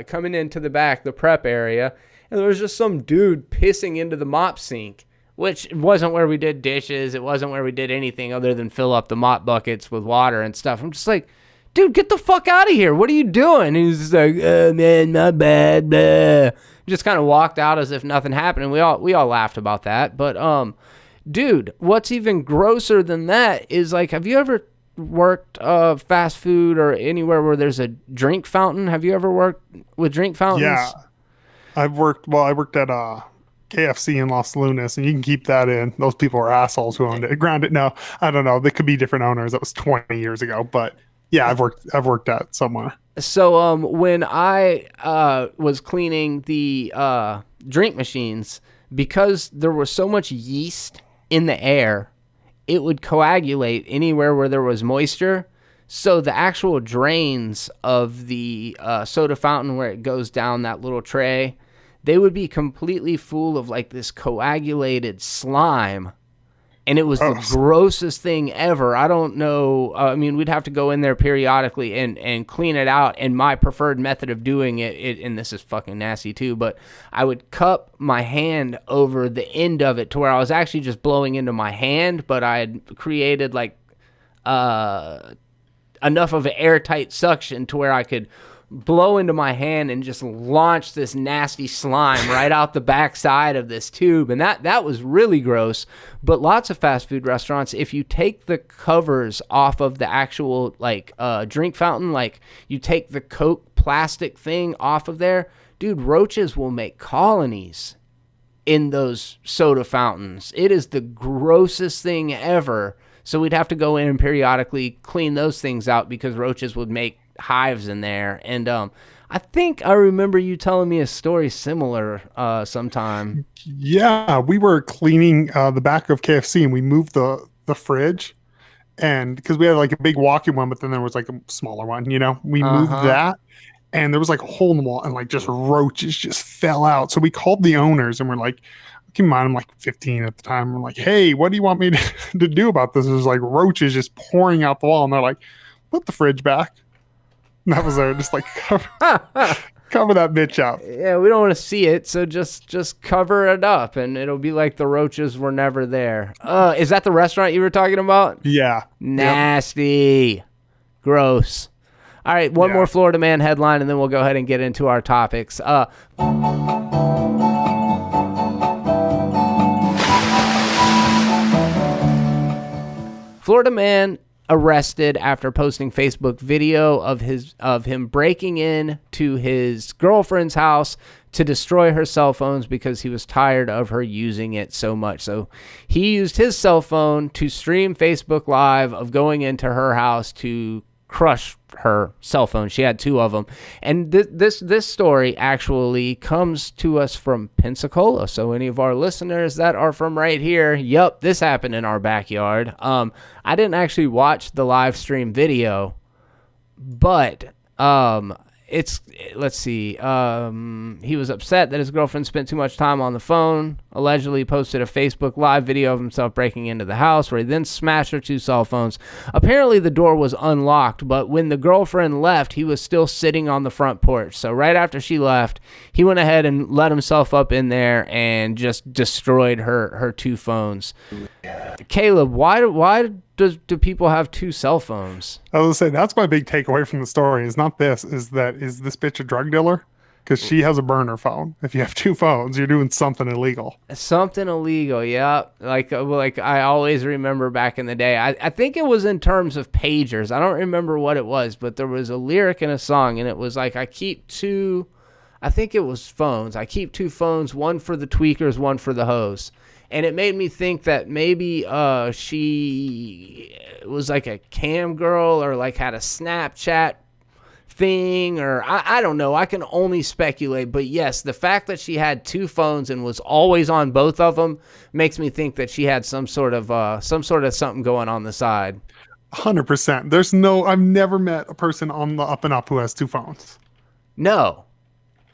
coming into the back, the prep area, and there was just some dude pissing into the mop sink, which wasn't where we did dishes. It wasn't where we did anything other than fill up the mop buckets with water and stuff. I'm just like, dude, get the fuck out of here. What are you doing? And he's just like, oh, man, my bad, blah. Just kind of walked out as if nothing happened, and we all laughed about that. But dude, what's even grosser than that is, like, have you ever worked fast food or anywhere where there's a drink fountain? Have you ever worked with drink fountains? Yeah, I worked at KFC in Los Lunas, and you can keep that in. Those people are assholes who owned it. Grounded? No, I don't know. They could be different owners. That was 20 years ago, but yeah, I've worked at somewhere. So when I was cleaning the drink machines, because there was so much yeast in the air, it would coagulate anywhere where there was moisture. So the actual drains of the soda fountain where it goes down that little tray, they would be completely full of like this coagulated slime. And it was the grossest thing ever. I don't know. I mean, we'd have to go in there periodically and clean it out. And my preferred method of doing it, and this is fucking nasty too, but I would cup my hand over the end of it to where I was actually just blowing into my hand, but I had created like enough of an airtight suction to where I could blow into my hand and just launch this nasty slime right out the backside of this tube. And that was really gross. But lots of fast food restaurants, if you take the covers off of the actual like drink fountain, like you take the Coke plastic thing off of there, dude, roaches will make colonies in those soda fountains. It is the grossest thing ever. So we'd have to go in and periodically clean those things out because roaches would make hives in there. And I think I remember you telling me a story similar sometime. Yeah, we were cleaning the back of KFC, and we moved the fridge, and because we had like a big walk-in one, but then there was like a smaller one, we moved that, and there was like a hole in the wall, and like just roaches just fell out. So we called the owners, and we're like, keep in mind, I'm like 15 at the time. I'm like, hey, what do you want me to do about this? There's like roaches just pouring out the wall, and they're like, put the fridge back. And that was there, just like cover that bitch up. Yeah, we don't want to see it, so just cover it up, and it'll be like the roaches were never there. Is that the restaurant you were talking about? Yeah. Nasty. Yep. Gross. All right, one more Florida Man headline, and then we'll go ahead and get into our topics. Florida man arrested after posting Facebook video of him breaking in to his girlfriend's house to destroy her cell phones because he was tired of her using it so much. So he used his cell phone to stream Facebook Live of going into her house to crush her cell phone. She had 2 of them. And this story actually comes to us from Pensacola. So any of our listeners that are from right here, yep, this happened in our backyard. I didn't actually watch the live stream video, but let's see. He was upset that his girlfriend spent too much time on the phone, allegedly posted a Facebook Live video of himself breaking into the house where he then smashed her 2 cell phones. Apparently the door was unlocked, but when the girlfriend left, he was still sitting on the front porch. So right after she left, he went ahead and let himself up in there and just destroyed her 2 phones. Caleb, why do people have 2 cell phones? I was gonna say, that's my big takeaway from the story. Is not this. Is this bitch a drug dealer? Because she has a burner phone. If you have 2 phones, you're doing something illegal. Something illegal, yeah. Like I always remember back in the day. I think it was in terms of pagers. I don't remember what it was, but there was a lyric in a song, and it was like, I keep 2. I think it was phones. I keep 2 phones, one for the tweakers, one for the hoes. And it made me think that maybe she was like a cam girl or like had a Snapchat thing, or I don't know. I can only speculate. But yes, the fact that she had 2 phones and was always on both of them makes me think that she had some sort of something going on the side. 100%. I've never met a person on the up and up who has 2 phones. No.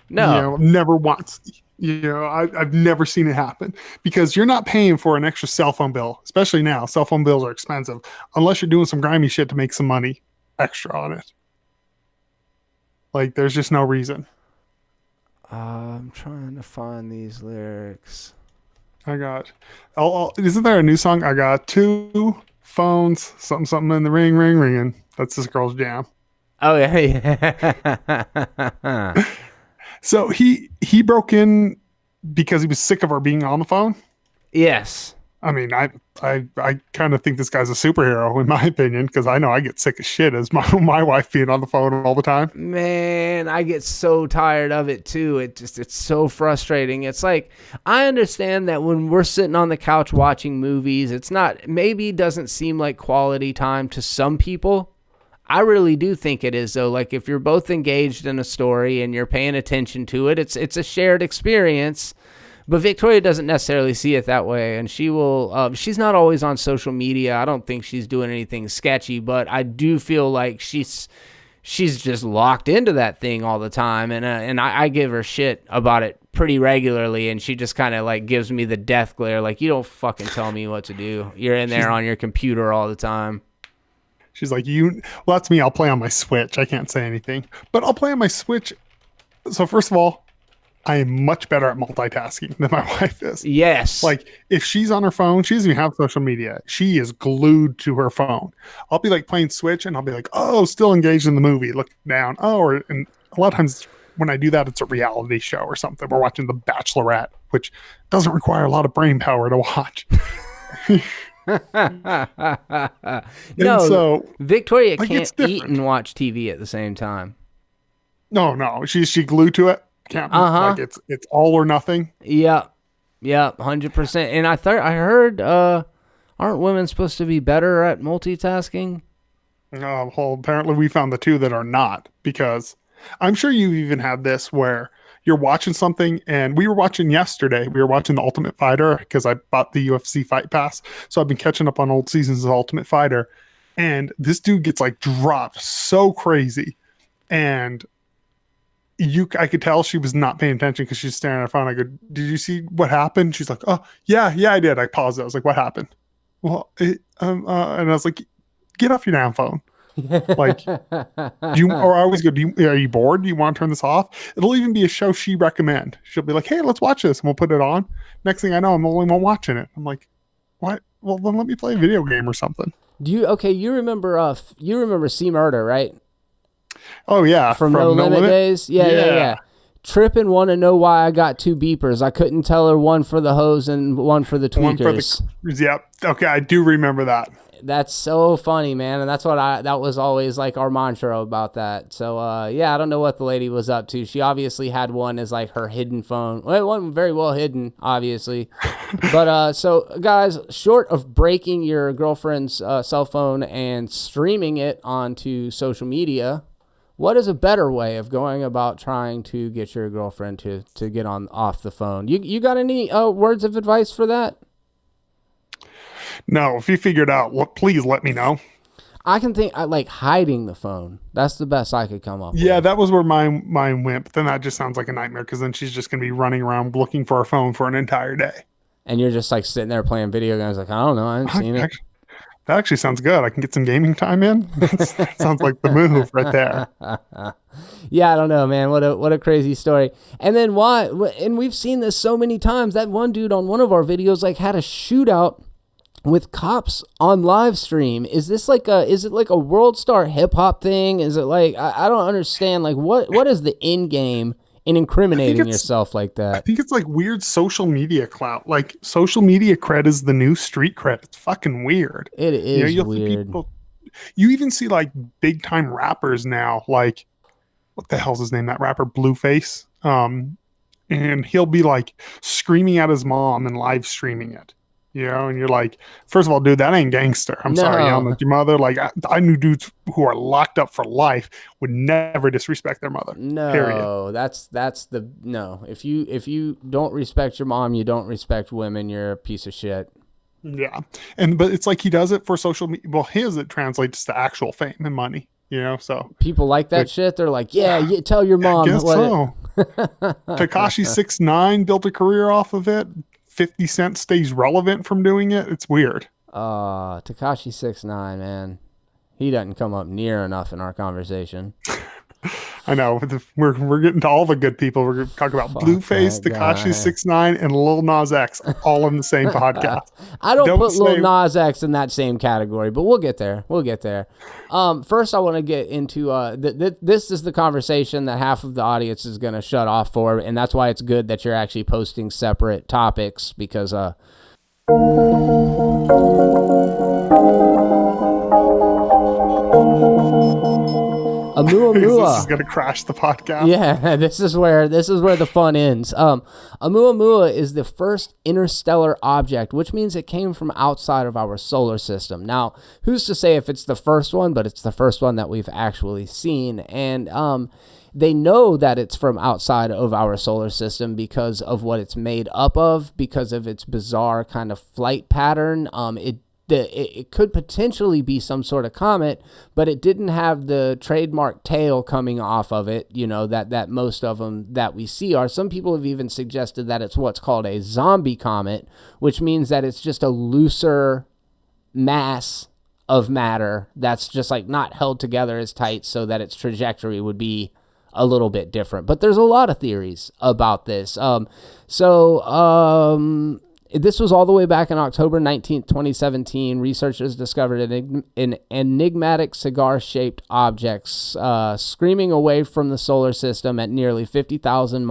Never once. I've never seen it happen, because you're not paying for an extra cell phone bill, especially now. Cell phone bills are expensive, unless you're doing some grimy shit to make some money extra on it. Like, there's just no reason. I'm trying to find these lyrics. Isn't there a new song? I got 2 phones, something in the ringing. That's this girl's jam. Oh yeah. So he broke in because he was sick of her being on the phone? Yes. I mean, I kind of think this guy's a superhero, in my opinion, because I know I get sick of shit as my wife being on the phone all the time. Man, I get so tired of it too. It's so frustrating. It's like, I understand that when we're sitting on the couch watching movies, maybe doesn't seem like quality time to some people. I really do think it is, though. Like, if you're both engaged in a story and you're paying attention to it, it's a shared experience. But Victoria doesn't necessarily see it that way, and she will. She's not always on social media. I don't think she's doing anything sketchy, but I do feel like she's just locked into that thing all the time, and I give her shit about it pretty regularly, and she just kind of like gives me the death glare, like, you don't fucking tell me what to do. You're in there on your computer all the time. She's like, well, that's me. I'll play on my Switch. I can't say anything, but I'll play on my Switch. So first of all, I am much better at multitasking than my wife is. Yes. Like, if she's on her phone, she doesn't even have social media. She is glued to her phone. I'll be like playing Switch, and I'll be like, oh, still engaged in the movie. Look down. Oh, and a lot of times when I do that, it's a reality show or something. We're watching The Bachelorette, which doesn't require a lot of brain power to watch. No, so Victoria can't eat and watch TV at the same time. No, she's glued to it. Can't like it's all or nothing. Yeah, 100%. And I heard, aren't women supposed to be better at multitasking? Well, apparently we found the 2 that are not, because I'm sure you've even had this where you're watching something, and we were watching yesterday. We were watching The Ultimate Fighter because I bought the UFC Fight Pass. So I've been catching up on old seasons of Ultimate Fighter. And this dude gets like dropped so crazy. And I could tell she was not paying attention because she's staring at her phone. I go, "Did you see what happened?" She's like, "Oh, yeah, I did." I paused it. I was like, "What happened?" Well, and I was like, "Get off your damn phone." Like, or I always go, are you bored? Do you want to turn this off? It'll even be a show she recommend. She'll be like, "Hey, let's watch this," and we'll put it on. Next thing I know, I'm the only one watching it. I'm like, "What? Well, then let me play a video game or something." You remember C Murder, right? Oh yeah, from No Limit days. Yeah. Trippin' want to know why I got 2 beepers. I couldn't tell her, one for the hose and one for the tweakers. Yep. Okay, I do remember that. That's so funny, man, and that was always like our mantra about that. So I don't know what the lady was up to. She obviously had one as like her hidden phone. Well, it wasn't very well hidden, obviously. But so guys, short of breaking your girlfriend's cell phone and streaming it onto social media, what is a better way of going about trying to get your girlfriend to get off the phone? You got any words of advice for that? No, if you figured out, please let me know. I can think like hiding the phone. That's the best I could come up with. Yeah, that was where mine went. But then that just sounds like a nightmare because then she's just going to be running around looking for her phone for an entire day. And you're just like sitting there playing video games like, I don't know, I haven't seen it. That actually sounds good. I can get some gaming time in. That sounds like the move right there. Yeah, I don't know, man. What a crazy story. And then and we've seen this so many times. That one dude on one of our videos like had a shootout with cops on live stream. Is it like a World Star hip hop thing? Is it like, I don't understand. Like what is the end game in incriminating yourself like that? I think it's like weird social media clout. Like social media cred is the new street cred. It's fucking weird. It is weird. You even see like big time rappers now. Like what the hell's his name? That rapper Blueface. And he'll be like screaming at his mom and live streaming it. You know, and you're like, first of all, dude, that ain't gangster. I'm sorry, yelling at your mother. Like, I knew dudes who are locked up for life would never disrespect their mother. No, period. that's the no. If you don't respect your mom, you don't respect women. You're a piece of shit. Yeah, but it's like he does it for social media. Well, it translates to actual fame and money. You know, so people like that shit. They're like, yeah, tell your mom. I guess so. Tekashi 6ix9ine built a career off of it. 50 Cent stays relevant from doing it. It's weird. Tekashi 6ix9ine, man. He doesn't come up near enough in our conversation. I know. We're getting to all the good people. We're going to talk about Blueface, Tekashi 6ix9ine, and Lil Nas X all in the same podcast. I don't put Lil Nas X in that same category, but we'll get there. First, I want to get into this is the conversation that half of the audience is going to shut off for, and that's why it's good that you're actually posting separate topics because Oumuamua. This is going to crash the podcast. Yeah, this is where the fun ends. Oumuamua is the first interstellar object, which means it came from outside of our solar system. Now, who's to say if it's the first one, but it's the first one that we've actually seen. And they know that it's from outside of our solar system because of what it's made up of, because of its bizarre kind of flight pattern. It could potentially be some sort of comet, but it didn't have the trademark tail coming off of it, you know, that most of them that we see are. Some people have even suggested that it's what's called a zombie comet, which means that it's just a looser mass of matter that's just like not held together as tight so that its trajectory would be a little bit different. But there's a lot of theories about this. This was all the way back in October 19th, 2017. Researchers discovered an enigmatic cigar-shaped object screaming away from the solar system at nearly 57,000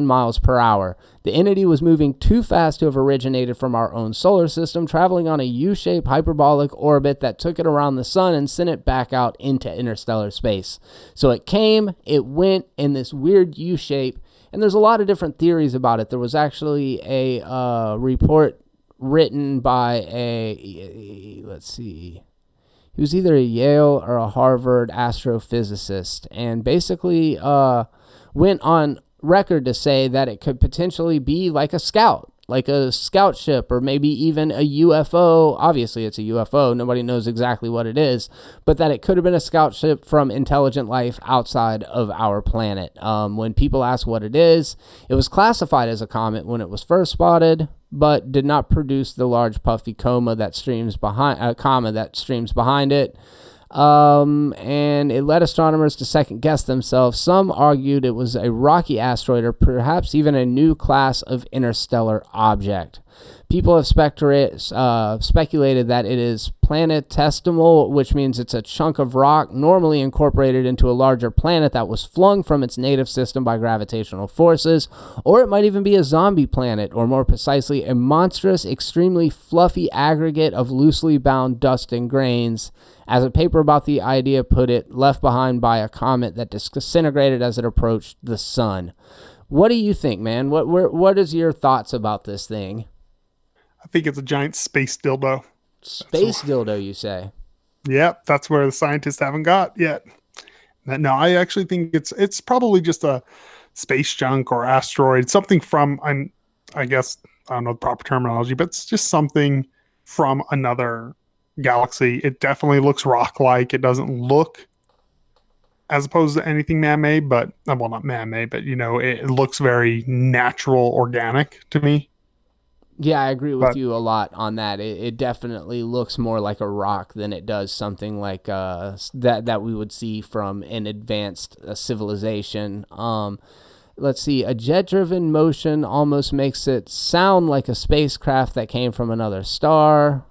miles per hour. The entity was moving too fast to have originated from our own solar system, traveling on a U-shaped hyperbolic orbit that took it around the sun and sent it back out into interstellar space. So it came, it went in this weird U-shape, and there's a lot of different theories about it. There was actually a report written by he He was either a Yale or a Harvard astrophysicist, and basically went on record to say that it could potentially be like a scout ship, or maybe even a UFO. Obviously, it's a UFO. Nobody knows exactly what it is, but that it could have been a scout ship from intelligent life outside of our planet. When people ask what it was classified as a comet when it was first spotted, but did not produce the large puffy coma that streams behind it. And it led astronomers to second guess themselves. Some argued it was a rocky asteroid, or perhaps even a new class of interstellar object. People have speculated that it is planetesimal, which means it's a chunk of rock normally incorporated into a larger planet that was flung from its native system by gravitational forces, or it might even be a zombie planet, or more precisely, a monstrous, extremely fluffy aggregate of loosely bound dust and grains. As a paper about the idea put it, left behind by a comet that disintegrated as it approached the sun. What do you think, man? What is your thoughts about this thing? I think it's a giant space dildo. Space dildo, you say? Yep, that's where the scientists haven't got yet. No, I actually think it's probably just a space junk or asteroid, something from, I guess, I don't know the proper terminology, but it's just something from another galaxy. It definitely looks rock-like. It doesn't look as opposed to anything man-made, but, well, not man-made, but, it looks very natural, organic to me. Yeah, I agree with you a lot on that. It definitely looks more like a rock than it does something like that we would see from an advanced civilization. Let's see, a jet-driven motion almost makes it sound like a spacecraft that came from another star.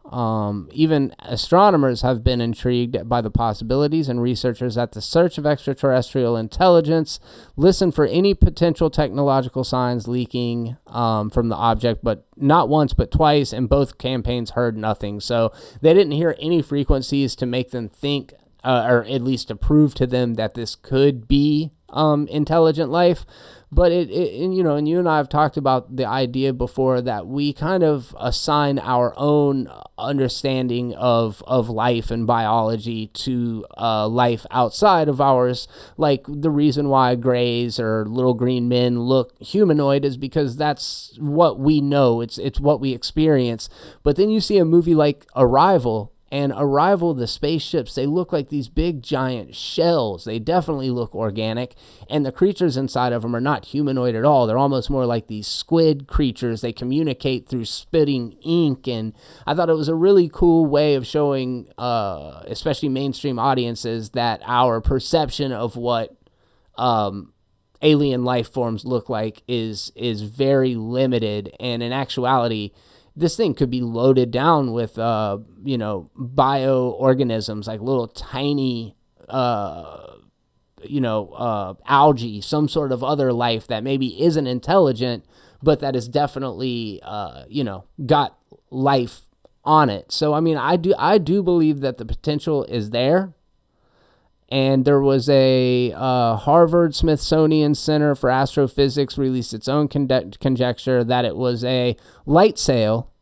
Even astronomers have been intrigued by the possibilities, and researchers at the search of extraterrestrial intelligence listen for any potential technological signs leaking from the object, but not once but twice, and both campaigns heard nothing. So they didn't hear any frequencies to make them think, or at least to prove to them that this could be intelligent life. But and you and I have talked about the idea before that we kind of assign our own understanding of life and biology to life outside of ours. Like the reason why grays or little green men look humanoid is because that's what we know. It's what we experience. But then you see a movie like Arrival. And Arrival, the spaceships, they look like these big giant shells. They definitely look organic. And the creatures inside of them are not humanoid at all. They're almost more like these squid creatures. They communicate through spitting ink. And I thought it was a really cool way of showing, especially mainstream audiences, that our perception of what alien life forms look like is very limited. And in actuality, this thing could be loaded down with, bioorganisms, like little tiny, algae, some sort of other life that maybe isn't intelligent, but that is definitely, got life on it. So, I mean, I do believe that the potential is there. And there was a Harvard Smithsonian Center for Astrophysics released its own conjecture that it was a light sail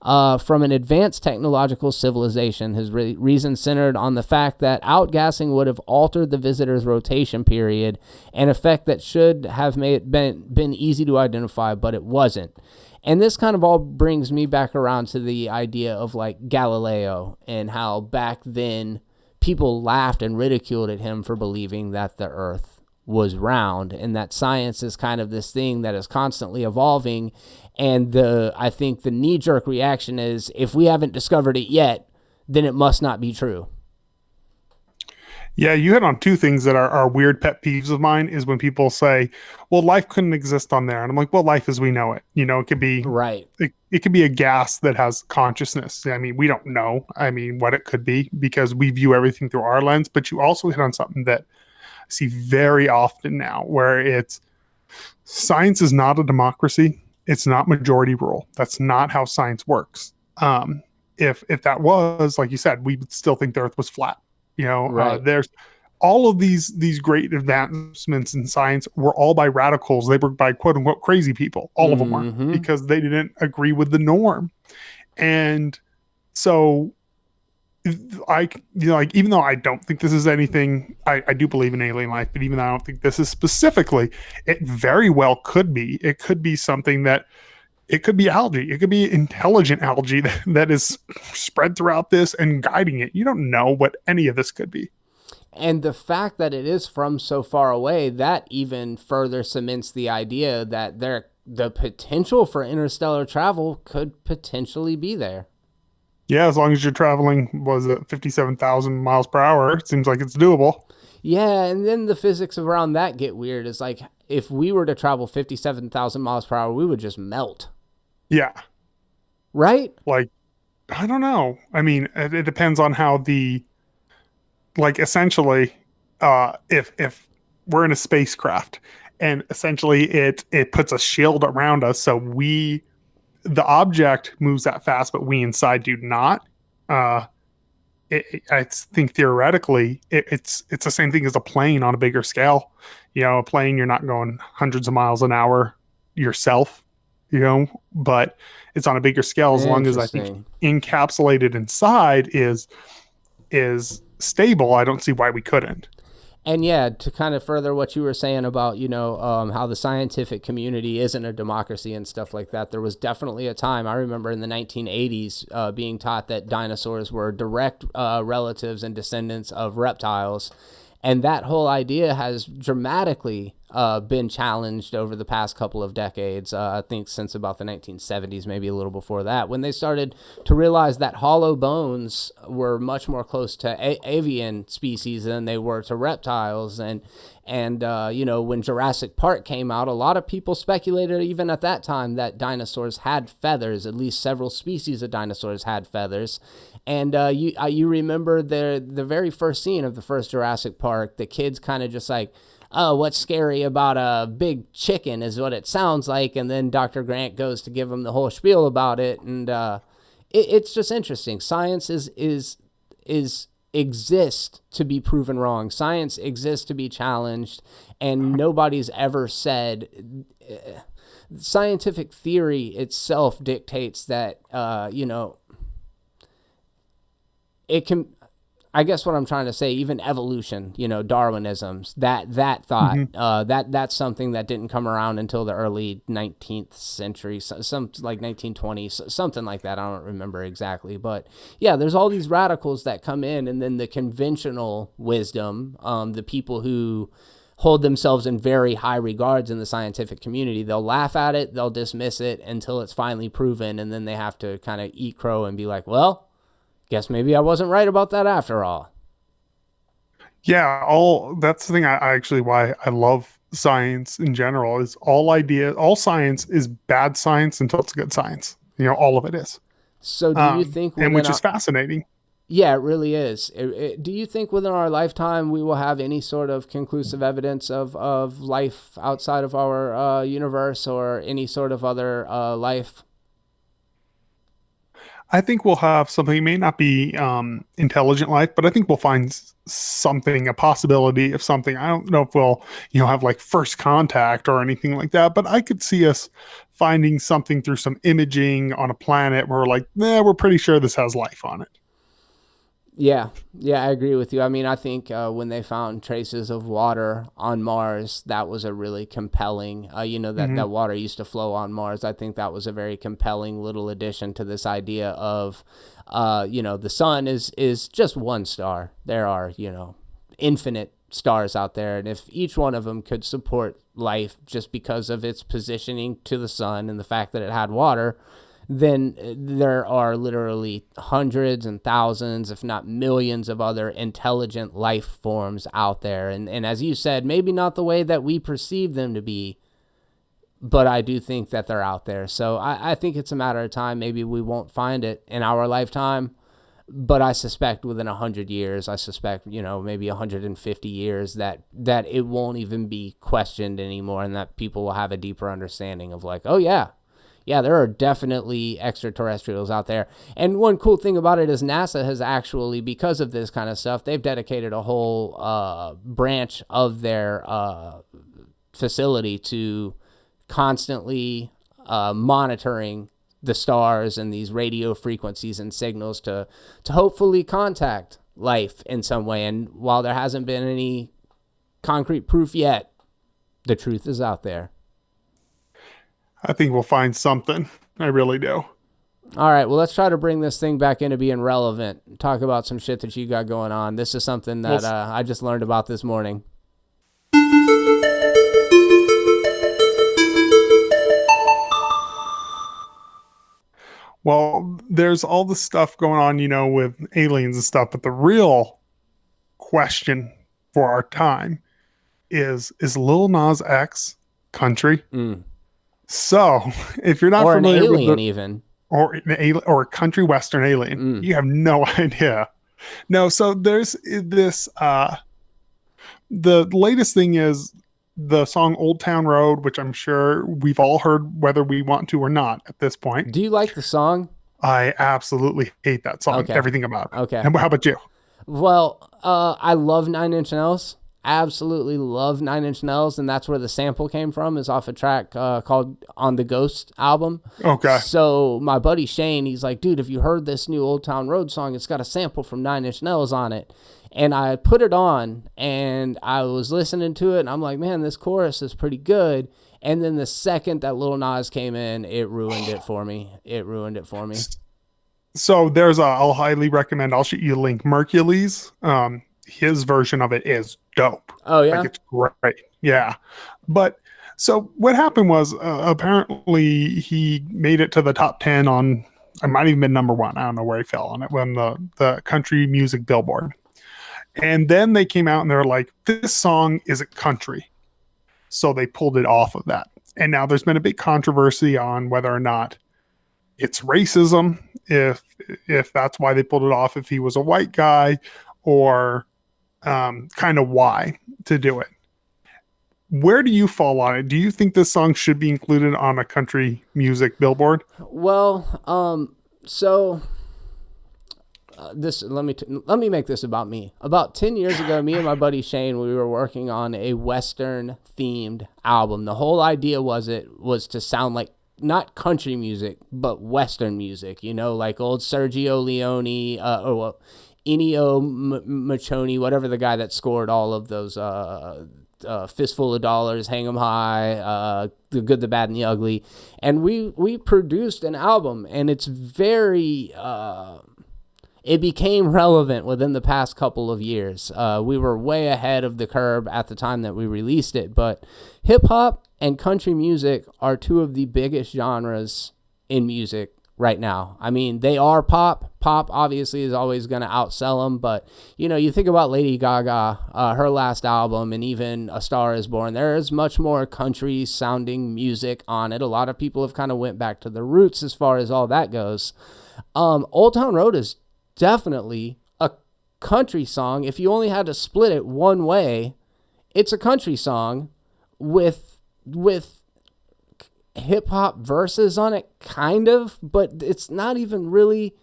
from an advanced technological civilization. His reason centered on the fact that outgassing would have altered the visitor's rotation period, an effect that should have been easy to identify, but it wasn't. And this kind of all brings me back around to the idea of like Galileo and how back then people laughed and ridiculed at him for believing that the earth was round, and that science is kind of this thing that is constantly evolving. And I think the knee-jerk reaction is, if we haven't discovered it yet, then it must not be true. Yeah, you hit on two things that are weird pet peeves of mine, is when people say, well, life couldn't exist on there. And I'm like, well, life as we know it. It could be right. It could be a gas that has consciousness. I mean, we don't know. What it could be, because we view everything through our lens. But you also hit on something that I see very often now, where it's science is not a democracy. It's not majority rule. That's not how science works. If that was, like you said, we would still think the earth was flat. Right. There's all of these great advancements in science were all by radicals. They were by quote unquote crazy people. All of them were, because they didn't agree with the norm. And so like, even though I don't think this is anything, I do believe in alien life, but even though I don't think this is specifically, it very well could be. It could be something that, it could be algae. It could be intelligent algae that is spread throughout this and guiding it. You don't know what any of this could be. And the fact that it is from so far away, that even further cements the idea that the potential for interstellar travel could potentially be there. Yeah, as long as you're traveling, was it 57,000 miles per hour? It seems like it's doable. Yeah, and then the physics around that get weird. It's like, if we were to travel 57,000 miles per hour, we would just melt. Yeah. Right? Like, I don't know. I mean, it depends on how like, essentially, if we're in a spacecraft and essentially it puts a shield around us, so the object moves that fast, but we inside do not. I think theoretically it's the same thing as a plane on a bigger scale. A plane, you're not going hundreds of miles an hour yourself, but it's on a bigger scale, as long as I think encapsulated inside is stable. I don't see why we couldn't. And yeah, to kind of further what you were saying about, how the scientific community isn't a democracy and stuff like that, there was definitely a time, I remember in the 1980s, being taught that dinosaurs were direct relatives and descendants of reptiles. And that whole idea has dramatically been challenged over the past couple of decades. I think since about the 1970s, maybe a little before that, when they started to realize that hollow bones were much more close to avian species than they were to reptiles. And when Jurassic Park came out, a lot of people speculated even at that time that dinosaurs had feathers. At least several species of dinosaurs had feathers. And you remember the very first scene of the first Jurassic Park, the kids kind of just like, oh, what's scary about a big chicken is what it sounds like. And then Dr. Grant goes to give them the whole spiel about it. And it's just interesting. Science exists to be proven wrong. Science exists to be challenged. And nobody's ever said... scientific theory itself dictates that, it can... I guess what I'm trying to say, even evolution, Darwinism, that thought, that's something that didn't come around until the early 19th century, some like 1920s, something like that. I don't remember exactly, but yeah, there's all these radicals that come in, and then the conventional wisdom, the people who hold themselves in very high regards in the scientific community, they'll laugh at it, they'll dismiss it until it's finally proven, and then they have to kind of eat crow and be like, well, guess maybe I wasn't right about that after all. Yeah, that's the thing. I actually, why I love science in general, is all science is bad science until it's good science. All of it is. So do you think, which is fascinating. Yeah, it really is. Do you think within our lifetime we will have any sort of conclusive evidence of life outside of our universe, or any sort of other life? I think we'll have something. It may not be intelligent life, but I think we'll find something, a possibility of something. I don't know if we'll, have like first contact or anything like that, but I could see us finding something through some imaging on a planet where we're like, we're pretty sure this has life on it. Yeah, I agree with you. I mean, I think when they found traces of water on Mars, that was a really compelling, that water used to flow on Mars. I think that was a very compelling little addition to this idea of, the sun is just one star. There are, infinite stars out there. And if each one of them could support life just because of its positioning to the sun and the fact that it had water, then there are literally hundreds and thousands, if not millions, of other intelligent life forms out there. And as you said, maybe not the way that we perceive them to be, but I do think that they're out there. So I think it's a matter of time. Maybe we won't find it in our lifetime, but I suspect within 100 years, maybe 150 years, that it won't even be questioned anymore, and that people will have a deeper understanding of like, oh yeah, there are definitely extraterrestrials out there. And one cool thing about it is NASA has actually, because of this kind of stuff, they've dedicated a whole branch of their facility to constantly monitoring the stars and these radio frequencies and signals to hopefully contact life in some way. And while there hasn't been any concrete proof yet, the truth is out there. I think we'll find something. I really do. All right, well, let's try to bring this thing back into being relevant. Talk about some shit that you got going on. This is something that I just learned about this morning. Well, there's all the stuff going on, you know, with aliens and stuff, but the real question for our time is Lil Nas X country? So, if you're not or familiar an alien with even. Or a country western alien, you have no idea. No, so there's this, the latest thing is the song Old Town Road, which I'm sure we've all heard whether we want to or not at this point. Do you like the song? I absolutely hate that song. Okay. Everything about it. Okay. And how about you? Well, I love 9 Inch Nails. Absolutely love 9 Inch Nails, and that's where the sample came from, is off a track called On the Ghost album. Okay. So my buddy Shane, he's like, dude, have you heard this new Old Town Road song? It's got a sample from 9 Inch Nails on it. And I put it on, and I was listening to it, and I'm like, man, this chorus is pretty good. And then the second that Lil Nas came in, it ruined it for me. So there's I'll highly recommend, I'll shoot you a link, Mercules. His version of it is dope. Oh, yeah? Like, it's great. Yeah. But so what happened was apparently he made it to the top 10 on, I might even been number 1. I don't know where he fell on it, when the country music Billboard. And then they came out and they're like, this song isn't country. So they pulled it off of that. And now there's been a big controversy on whether or not it's racism, if that's why they pulled it off, if he was a white guy, or kind of why to do it. Where do you fall on it? Do you think this song should be included on a country music Billboard? Well, this let me make this about me. About 10 years ago, me and my buddy Shane, we were working on a Western themed album. The whole idea was to sound like not country music, but Western music, you know, like old Sergio Leone, Ennio Morricone, whatever the guy that scored all of those Fistful of Dollars, Hang 'em High, The Good, the Bad, and the Ugly. And we produced an album, and it's very... it became relevant within the past couple of years. We were way ahead of the curve at the time that we released it, but hip-hop and country music are two of the biggest genres in music right now. I mean, they are pop. Pop obviously is always going to outsell them, but you know, you think about Lady Gaga, her last album, and even A Star Is Born, there is much more country sounding music on it. A lot of people have kind of went back to the roots as far as all that goes. Old Town Road is definitely a country song. If you only had to split it one way, it's a country song with hip hop verses on it, kind of, but it's not even really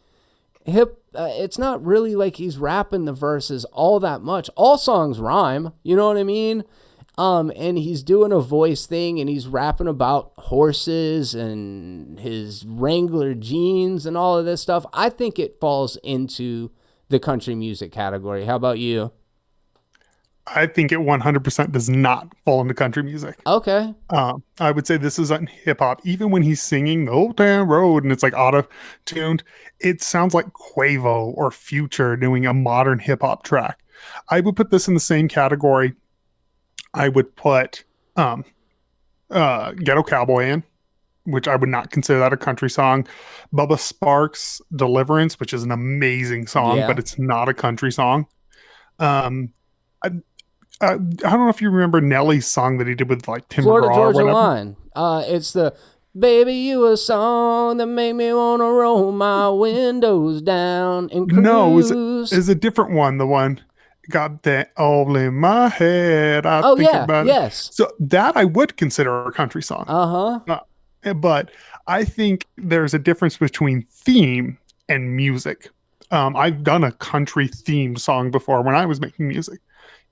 it's not really like he's rapping the verses all that much. All songs rhyme, you know what I mean? And he's doing a voice thing, and he's rapping about horses and his Wrangler jeans and all of this stuff. I think it falls into the country music category. How about you? I think it 100% does not fall into country music. Okay. I would say this is on hip hop. Even when he's singing the Old Town Road and it's like auto-tuned, it sounds like Quavo or Future doing a modern hip hop track. I would put this in the same category. I would put Ghetto Cowboy in, which I would not consider that a country song. Bubba Sparks' Deliverance, which is an amazing song, but it's not a country song. I don't know if you remember Nelly's song that he did with like Tim Florida McGraw Georgia Line. It's the Baby You a Song that made me want to roll my windows down and cruise. No, is a different one. The one got that all in my head. I think about it. So that I would consider a country song. But I think there's a difference between theme and music. I've done a country theme song before when I was making music.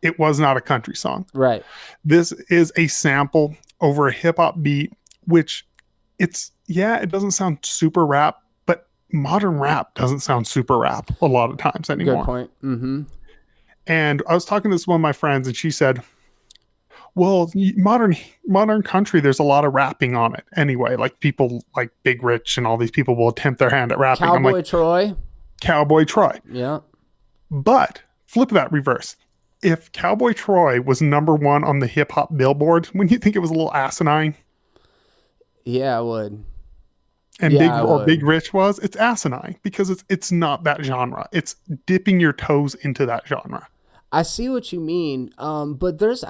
It was not a country song. Right. This is a sample over a hip hop beat, which it doesn't sound super rap, but modern rap doesn't sound super rap a lot of times anymore. Good point. Mm-hmm. And I was talking to one of my friends, and she said, well, modern country, there's a lot of rapping on it anyway. Like people like Big Rich and all these people will attempt their hand at rapping. Cowboy Troy. Cowboy Troy. Yeah. But flip that reverse. If Cowboy Troy was #1 on the hip hop billboard, wouldn't you think it was a little asinine? Yeah, I would. And Big Rich was? It's asinine because it's not that genre. It's dipping your toes into that genre. I see what you mean. But there's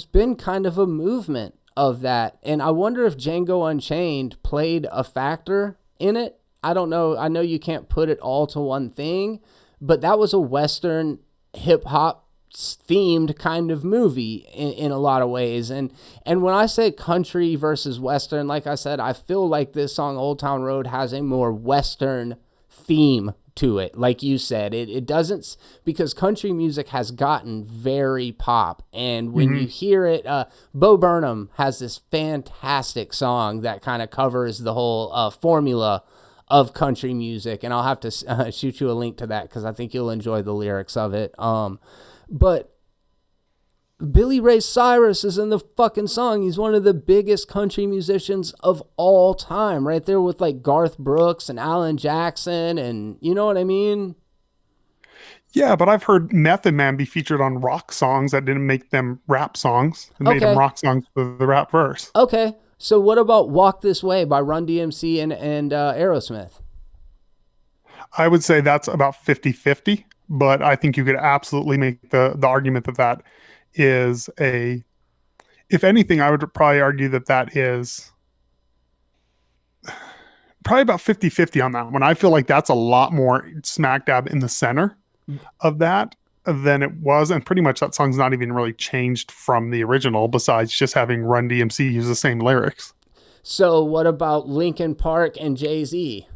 been kind of a movement of that. And I wonder if Django Unchained played a factor in it. I don't know. I know you can't put it all to one thing, but that was a Western hip hop themed kind of movie in a lot of ways. And when I say country versus Western, like I said, I feel like this song Old Town Road has a more Western theme to it. Like you said, it doesn't, because country music has gotten very pop. And when you hear it, Bo Burnham has this fantastic song that kind of covers the whole formula of country music. And I'll have to shoot you a link to that because I think you'll enjoy the lyrics of it. But Billy Ray Cyrus is in the fucking song. He's one of the biggest country musicians of all time, right there with like Garth Brooks and Alan Jackson, and you know what I mean? Yeah, but I've heard Method Man be featured on rock songs that didn't make them rap songs. It made them rock songs with the rap verse. Okay, so what about Walk This Way by Run DMC and Aerosmith? I would say that's about 50-50. But I think you could absolutely make the argument that is if anything, I would probably argue that is probably about 50-50 on that one. I feel like that's a lot more smack dab in the center of that than it was. And pretty much that song's not even really changed from the original, besides just having Run DMC use the same lyrics. So what about Linkin Park and Jay-Z?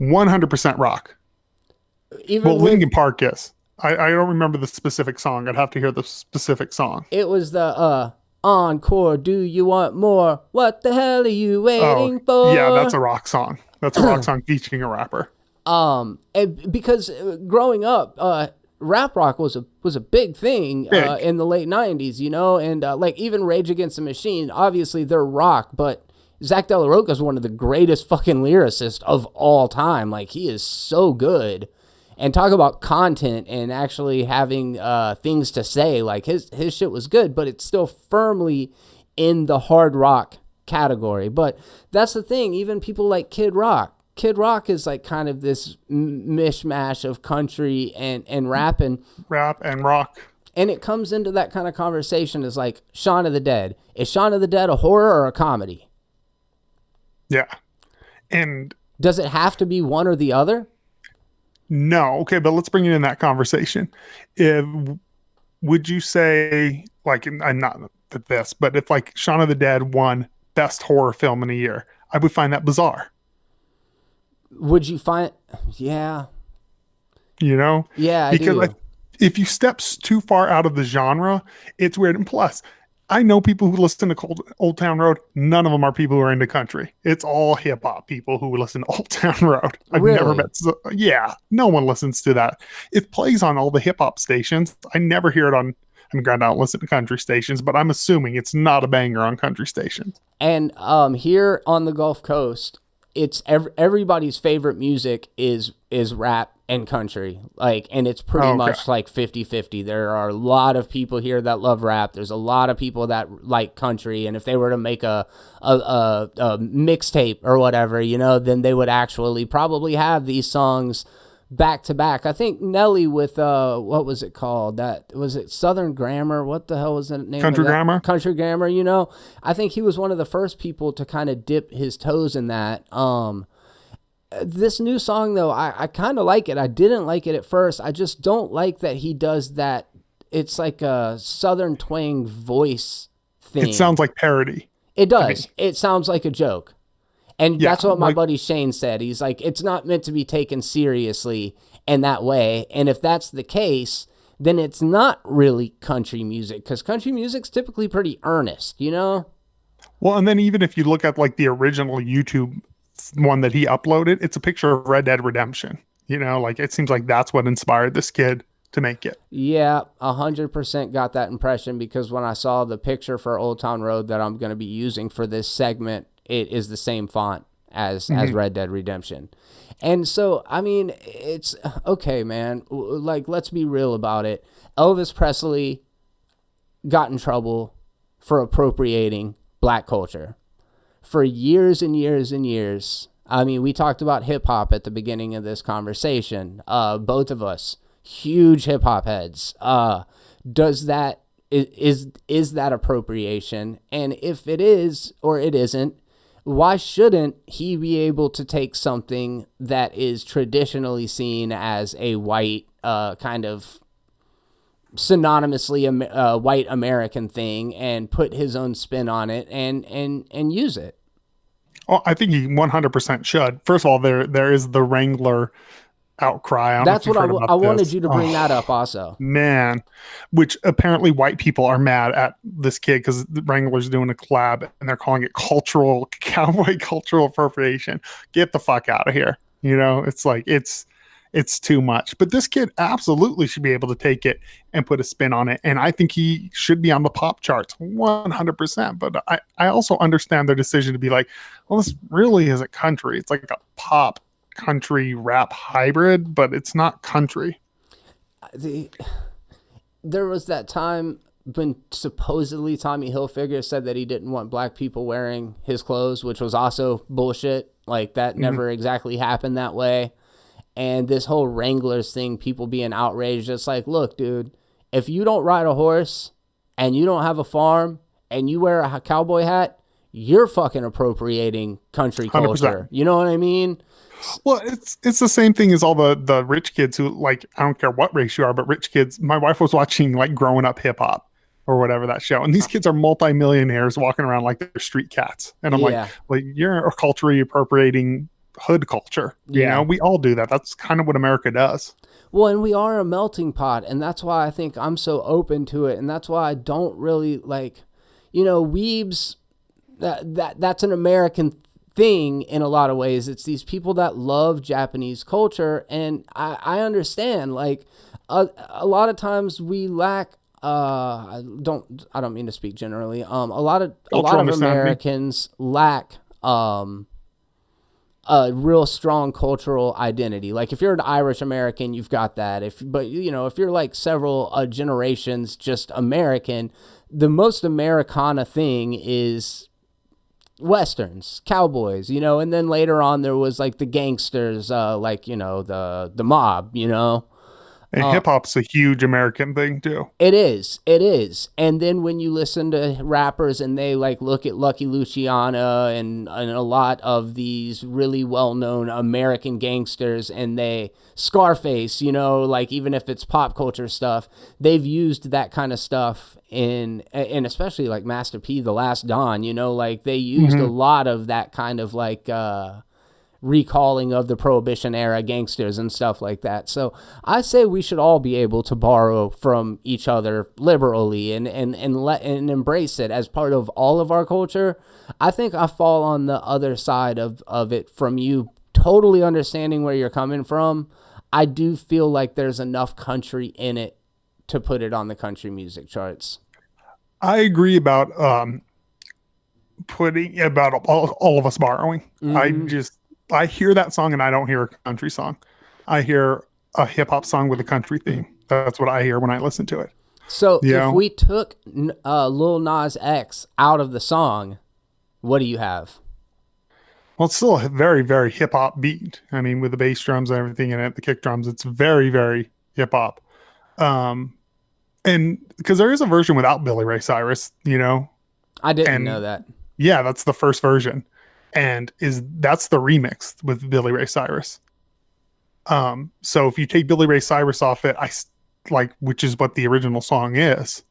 100% rock. Linkin Park, yes. I don't remember the specific song. I'd have to hear the specific song. It was the Encore, Do You Want More? What the hell are you waiting for? Yeah, that's a rock song. That's a rock song featuring a rapper. Because growing up, rap rock was a big thing in the late 90s, you know? And like even Rage Against the Machine, obviously they're rock, but Zach De La Rocha is one of the greatest fucking lyricists of all time. Like, he is so good. And talk about content and actually having things to say. Like, his shit was good, but it's still firmly in the hard rock category. But that's the thing. Even people like Kid Rock. Kid Rock is like kind of this mishmash of country and rap and rock. And it comes into that kind of conversation as like Shaun of the Dead. Is Shaun of the Dead a horror or a comedy? Yeah. And does it have to be one or the other? No. Okay, but let's bring it in that conversation. Would you say, like, I'm not this, but if like Shaun of the Dead won best horror film in a year, I would find that bizarre. Would you find? Yeah. You know? Yeah, I because do. If you step too far out of the genre, it's weird. And plus, I know people who listen to Old Town Road. None of them are people who are into country. It's all hip hop people who listen to Old Town Road. I've never met. Yeah, no one listens to that. It plays on all the hip hop stations. I never hear it on. I mean, granted, I don't listen to country stations, but I'm assuming it's not a banger on country stations. And here on the Gulf Coast, it's everybody's favorite music is rap and country, like, and it's pretty much like 50-50. There are a lot of people here that love rap. There's a lot of people that like country, and if they were to make a mixtape or whatever, you know, then they would actually probably have these songs back to back. I think Nelly with what was it called? That was it Southern Grammar? What the hell was the name? Country of that? Grammar. Country Grammar. You know, I think he was one of the first people to kind of dip his toes in that. This new song though, I kind of like it. I didn't like it at first. I just don't like that he does that. It's like a Southern twang voice thing. It sounds like parody. It does. It sounds like a joke. And that's what my like, buddy Shane said. He's like, it's not meant to be taken seriously in that way. And if that's the case, then it's not really country music, because country music's typically pretty earnest, you know? Well, and then even if you look at like the original YouTube one that he uploaded, it's a picture of Red Dead Redemption. You know, like it seems like that's what inspired this kid to make it. Yeah, 100% got that impression, because when I saw the picture for Old Town Road that I'm going to be using for this segment, it is the same font as Red Dead Redemption. And so, I mean, it's okay, man. Like, let's be real about it. Elvis Presley got in trouble for appropriating black culture for years and years and years. I mean, we talked about hip hop at the beginning of this conversation. Both of us, huge hip hop heads. Is that appropriation? And if it is or it isn't, why shouldn't he be able to take something that is traditionally seen as a white kind of synonymously white American thing and put his own spin on it and use it? Well, I think he 100% should. First of all, there is the Wrangler outcry. That's what I wanted you to bring that up also. Man, which apparently white people are mad at this kid because the Wrangler's doing a collab and they're calling it cowboy cultural appropriation. Get the fuck out of here. You know, it's like, it's too much. But this kid absolutely should be able to take it and put a spin on it. And I think he should be on the pop charts 100%. But I also understand their decision to be like, well, this really isn't country. It's like a pop country rap hybrid, but it's not country. There was that time when supposedly Tommy Hilfiger said that he didn't want black people wearing his clothes, which was also bullshit. Like, that never exactly happened that way. And this whole Wranglers thing, people being outraged, it's like, look, dude, if you don't ride a horse and you don't have a farm and you wear a cowboy hat, you're fucking appropriating country culture. 100%. You know what I mean? Well, it's the same thing as all the rich kids who, like, I don't care what race you are, but rich kids. My wife was watching like Growing Up Hip Hop or whatever, that show, and these kids are multimillionaires walking around like they're street cats, and I'm like, you're culturally appropriating hood culture. You know, we all do that. That's kind of what America does. Well, and we are a melting pot, and that's why I think I'm so open to it, and that's why I don't really like, you know, weebs. That's an American thing in a lot of ways. It's these people that love Japanese culture, and I understand. Like a lot of times we lack. I don't mean to speak generally. A lot of Americans lack a real strong cultural identity. Like, if you're an Irish American, you've got that. But you know, if you're like several generations just American, the most Americana thing is Westerns, cowboys, you know, and then later on there was like the gangsters, like, you know, the mob, you know. And hip hop's a huge American thing too. It is. And then when you listen to rappers and they like look at Lucky Luciano and a lot of these really well-known American gangsters, and they Scarface, you know, like, even if it's pop culture stuff, they've used that kind of stuff in especially like Master P, The Last Don, you know, like they used a lot of that kind of like recalling of the Prohibition era gangsters and stuff like that. So I say we should all be able to borrow from each other liberally and embrace it as part of all of our culture. I think I fall on the other side of it from you, totally understanding where you're coming from. I do feel like there's enough country in it to put it on the country music charts. I agree about all of us borrowing. I hear that song and I don't hear a country song. I hear a hip hop song with a country theme. That's what I hear when I listen to it. So if we took Lil Nas X out of the song, what do you have? Well, it's still a very, very hip hop beat. I mean, with the bass drums and everything in it, the kick drums, it's very, very hip hop. And because there is a version without Billy Ray Cyrus, you know. I didn't know that. Yeah, that's the first version. And that's the remix with Billy Ray Cyrus. So if you take Billy Ray Cyrus off it, which is what the original song is,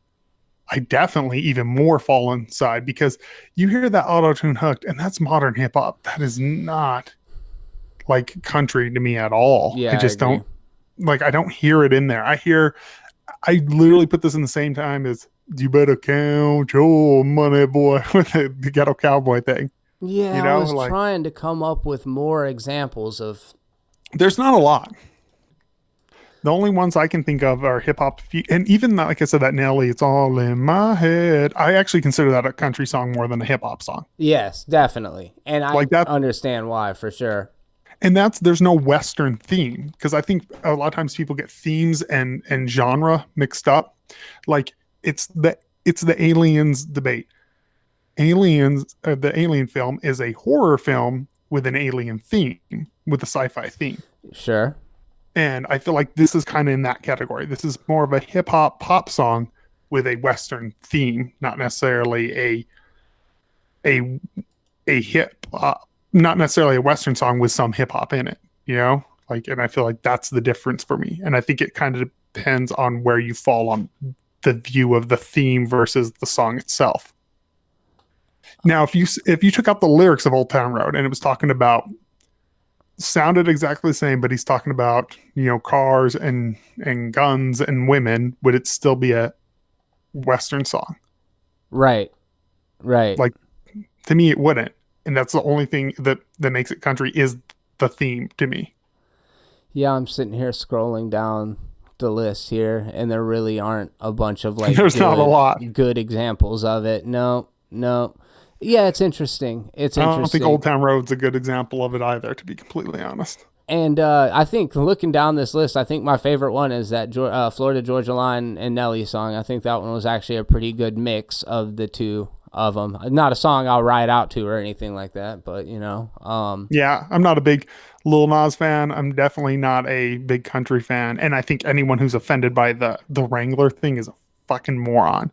I definitely even more fall inside, because you hear that auto-tune hooked, and that's modern hip hop. That is not like country to me at all. Yeah, I don't hear it in there. I literally put this in the same time as you better count your money, boy, with the ghetto cowboy thing. Yeah, You know, I was like- trying to come up with more examples of. There's not a lot. The only ones I can think of are hip hop, and even like I said, that Nelly, it's all in my head. I actually consider that a country song more than a hip hop song. Yes, definitely, and I Like that- understand why for sure. And there's no Western theme, because I think a lot of times people get themes and genre mixed up. Like it's the Aliens debate. The Alien film is a horror film with an alien theme, with a sci-fi theme. Sure. And I feel like this is kind of in that category. This is more of a hip hop pop song with a Western theme, not necessarily a hip not necessarily a Western song with some hip hop in it, you know? Like, and I feel like that's the difference for me. And I think it kind of depends on where you fall on the view of the theme versus the song itself. Now, if you took out the lyrics of Old Town Road and it was talking about, sounded exactly the same, but he's talking about, you know, cars and guns and women, would it still be a Western song? Right. Like, to me, it wouldn't. And that's the only thing that makes it country is the theme to me. Yeah, I'm sitting here scrolling down the list here, and there really aren't a bunch of like There's not a lot. good examples of it. No. Yeah, it's interesting. I don't think Old Town Road's a good example of it either, to be completely honest. And I think looking down this list, I think my favorite one is that Florida Georgia Line and Nelly song. I think that one was actually a pretty good mix of the two of them. Not a song I'll ride out to or anything like that, but you know. Yeah, I'm not a big Lil Nas fan. I'm definitely not a big country fan. And I think anyone who's offended by the Wrangler thing is a fucking moron.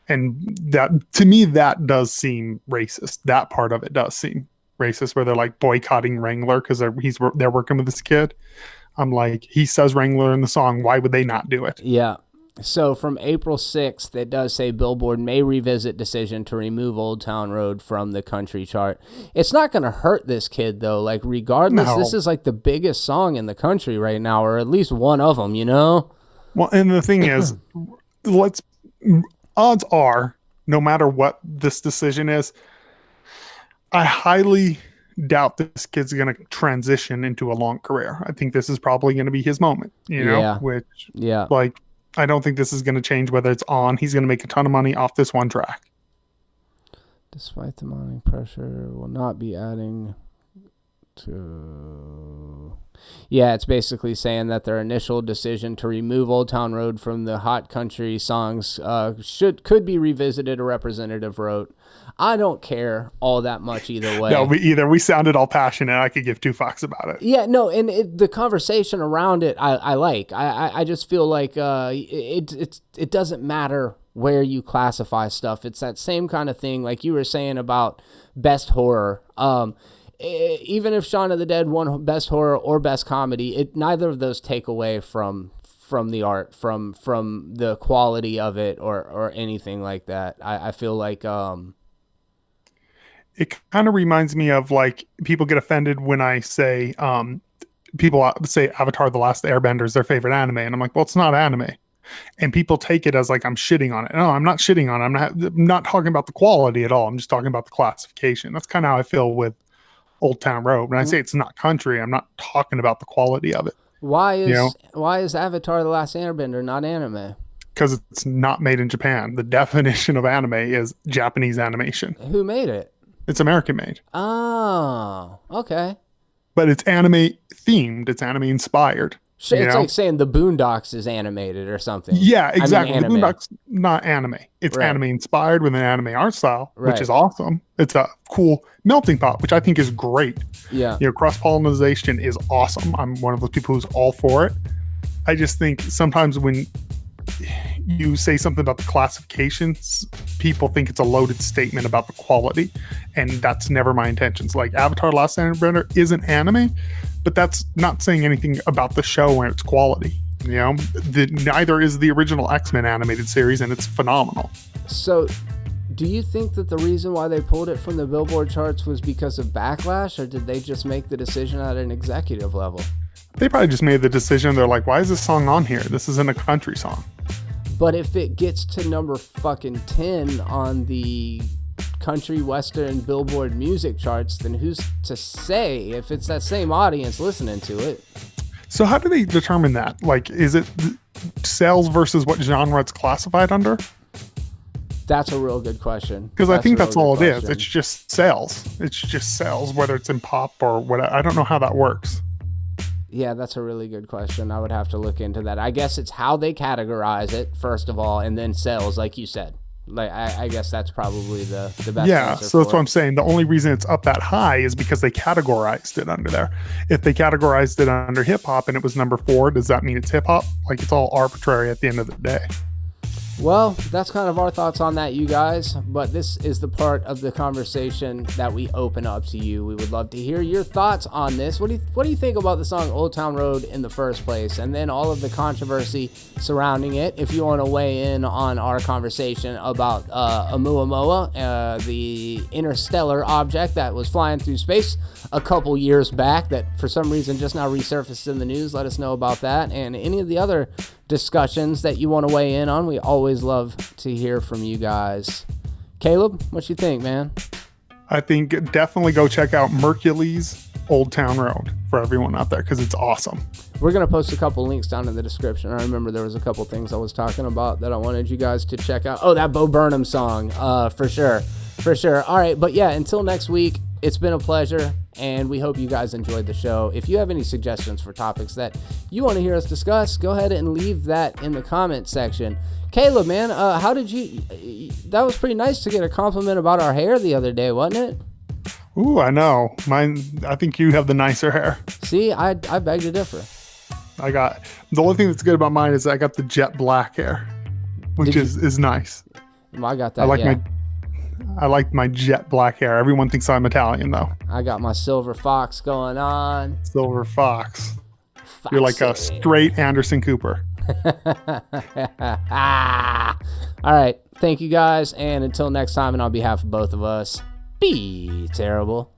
And that, to me, that does seem racist. That part of it does seem racist, where they're like boycotting Wrangler because they're working with this kid. I'm like, he says Wrangler in the song. Why would they not do it? Yeah. So from April 6th, it does say Billboard may revisit decision to remove Old Town Road from the country chart. It's not going to hurt this kid, though. Like, regardless, No. This is like the biggest song in the country right now, or at least one of them, you know? Well, and the thing is, odds are, no matter what this decision is, I highly doubt this kid's going to transition into a long career. I think this is probably going to be his moment, you know, Yeah. which, Yeah. like, I don't think this is going to change whether it's on. He's going to make a ton of money off this one track. Despite the mounting pressure, will not be adding to... Yeah, it's basically saying that their initial decision to remove Old Town Road from the hot country songs could be revisited, a representative wrote. I don't care all that much either way. No, we sounded all passionate. I could give two fucks about it. Yeah, no, and the conversation around it, I like. I just feel like it doesn't matter where you classify stuff. It's that same kind of thing, like you were saying about best horror. Even if Shaun of the Dead won best horror or best comedy, neither of those take away from the art, from the quality of it, or anything like that. I feel like it kind of reminds me of, like, people get offended when I say people say Avatar: The Last Airbender is their favorite anime, and I'm like, well, it's not anime. And people take it as like I'm shitting on it. No, I'm not shitting on it. I'm not talking about the quality at all. I'm just talking about the classification. That's kind of how I feel with Old Town Road. When I say it's not country, I'm not talking about the quality of it. Why is Avatar: The Last Airbender not anime? Because it's not made in Japan. The definition of anime is Japanese animation. Who made it? It's American made. Oh, okay. But it's anime themed. It's anime inspired. So it's like saying the Boondocks is animated or something. Yeah, exactly. The anime. Boondocks not anime. It's Right. anime inspired with an anime art style, Right. which is awesome. It's a cool melting pot, which I think is great. Yeah. You know, cross pollination is awesome. I'm one of those people who's all for it. I just think sometimes when you say something about the classifications, people think it's a loaded statement about the quality, and that's never my intentions. Like Avatar: Last Airbender isn't anime, but that's not saying anything about the show and its quality. You know, neither is the original X-Men animated series, and it's phenomenal. So, do you think that the reason why they pulled it from the Billboard charts was because of backlash, or did they just make the decision at an executive level? They probably just made the decision. They're like, why is this song on here? This isn't a country song. But if it gets to number fucking 10 on the country western Billboard music charts, then who's to say if it's that same audience listening to it? So how do they determine that? Like, is it sales versus what genre it's classified under? That's a real good question. Because I think that's all it is. It's just sales. It's just sales, whether it's in pop or whatever. I don't know how that works. Yeah, that's a really good question. I would have to look into that. I guess it's how they categorize it, first of all, and then sales, like you said. Like I guess that's probably the best answer. So that's what I'm saying. The only reason it's up that high is because they categorized it under there. If they categorized it under hip hop and it was number 4, does that mean it's hip hop? Like, it's all arbitrary at the end of the day. Well, that's kind of our thoughts on that, you guys. But this is the part of the conversation that we open up to you. We would love to hear your thoughts on this. What do you think about the song Old Town Road in the first place? And then all of the controversy surrounding it. If you want to weigh in on our conversation about Oumuamua, the interstellar object that was flying through space a couple years back that for some reason just now resurfaced in the news, let us know about that. And any of the other discussions that you want to weigh in on, we always love to hear from you guys. Caleb, what you think, man? I think definitely go check out Mercules Old Town Road for everyone out there, because it's awesome. We're going to post a couple links down in the description. I remember there was a couple things I was talking about that I wanted you guys to check out. Oh, that Bo Burnham song, for sure. All right, but yeah, until next week, it's been a pleasure, and we hope you guys enjoyed the show. If you have any suggestions for topics that you want to hear us discuss, go ahead and leave that in the comment section. Caleb, man, how did you... That was pretty nice to get a compliment about our hair the other day, wasn't it? Ooh, I know. Mine, I think you have the nicer hair. See, I beg to differ. The only thing that's good about mine is I got the jet black hair, which is nice. I got that, I like my jet black hair. Everyone thinks I'm Italian, though. I got my silver fox going on. Silver fox. You're like a straight Anderson Cooper. All right. Thank you, guys. And until next time, and on behalf of both of us, be terrible.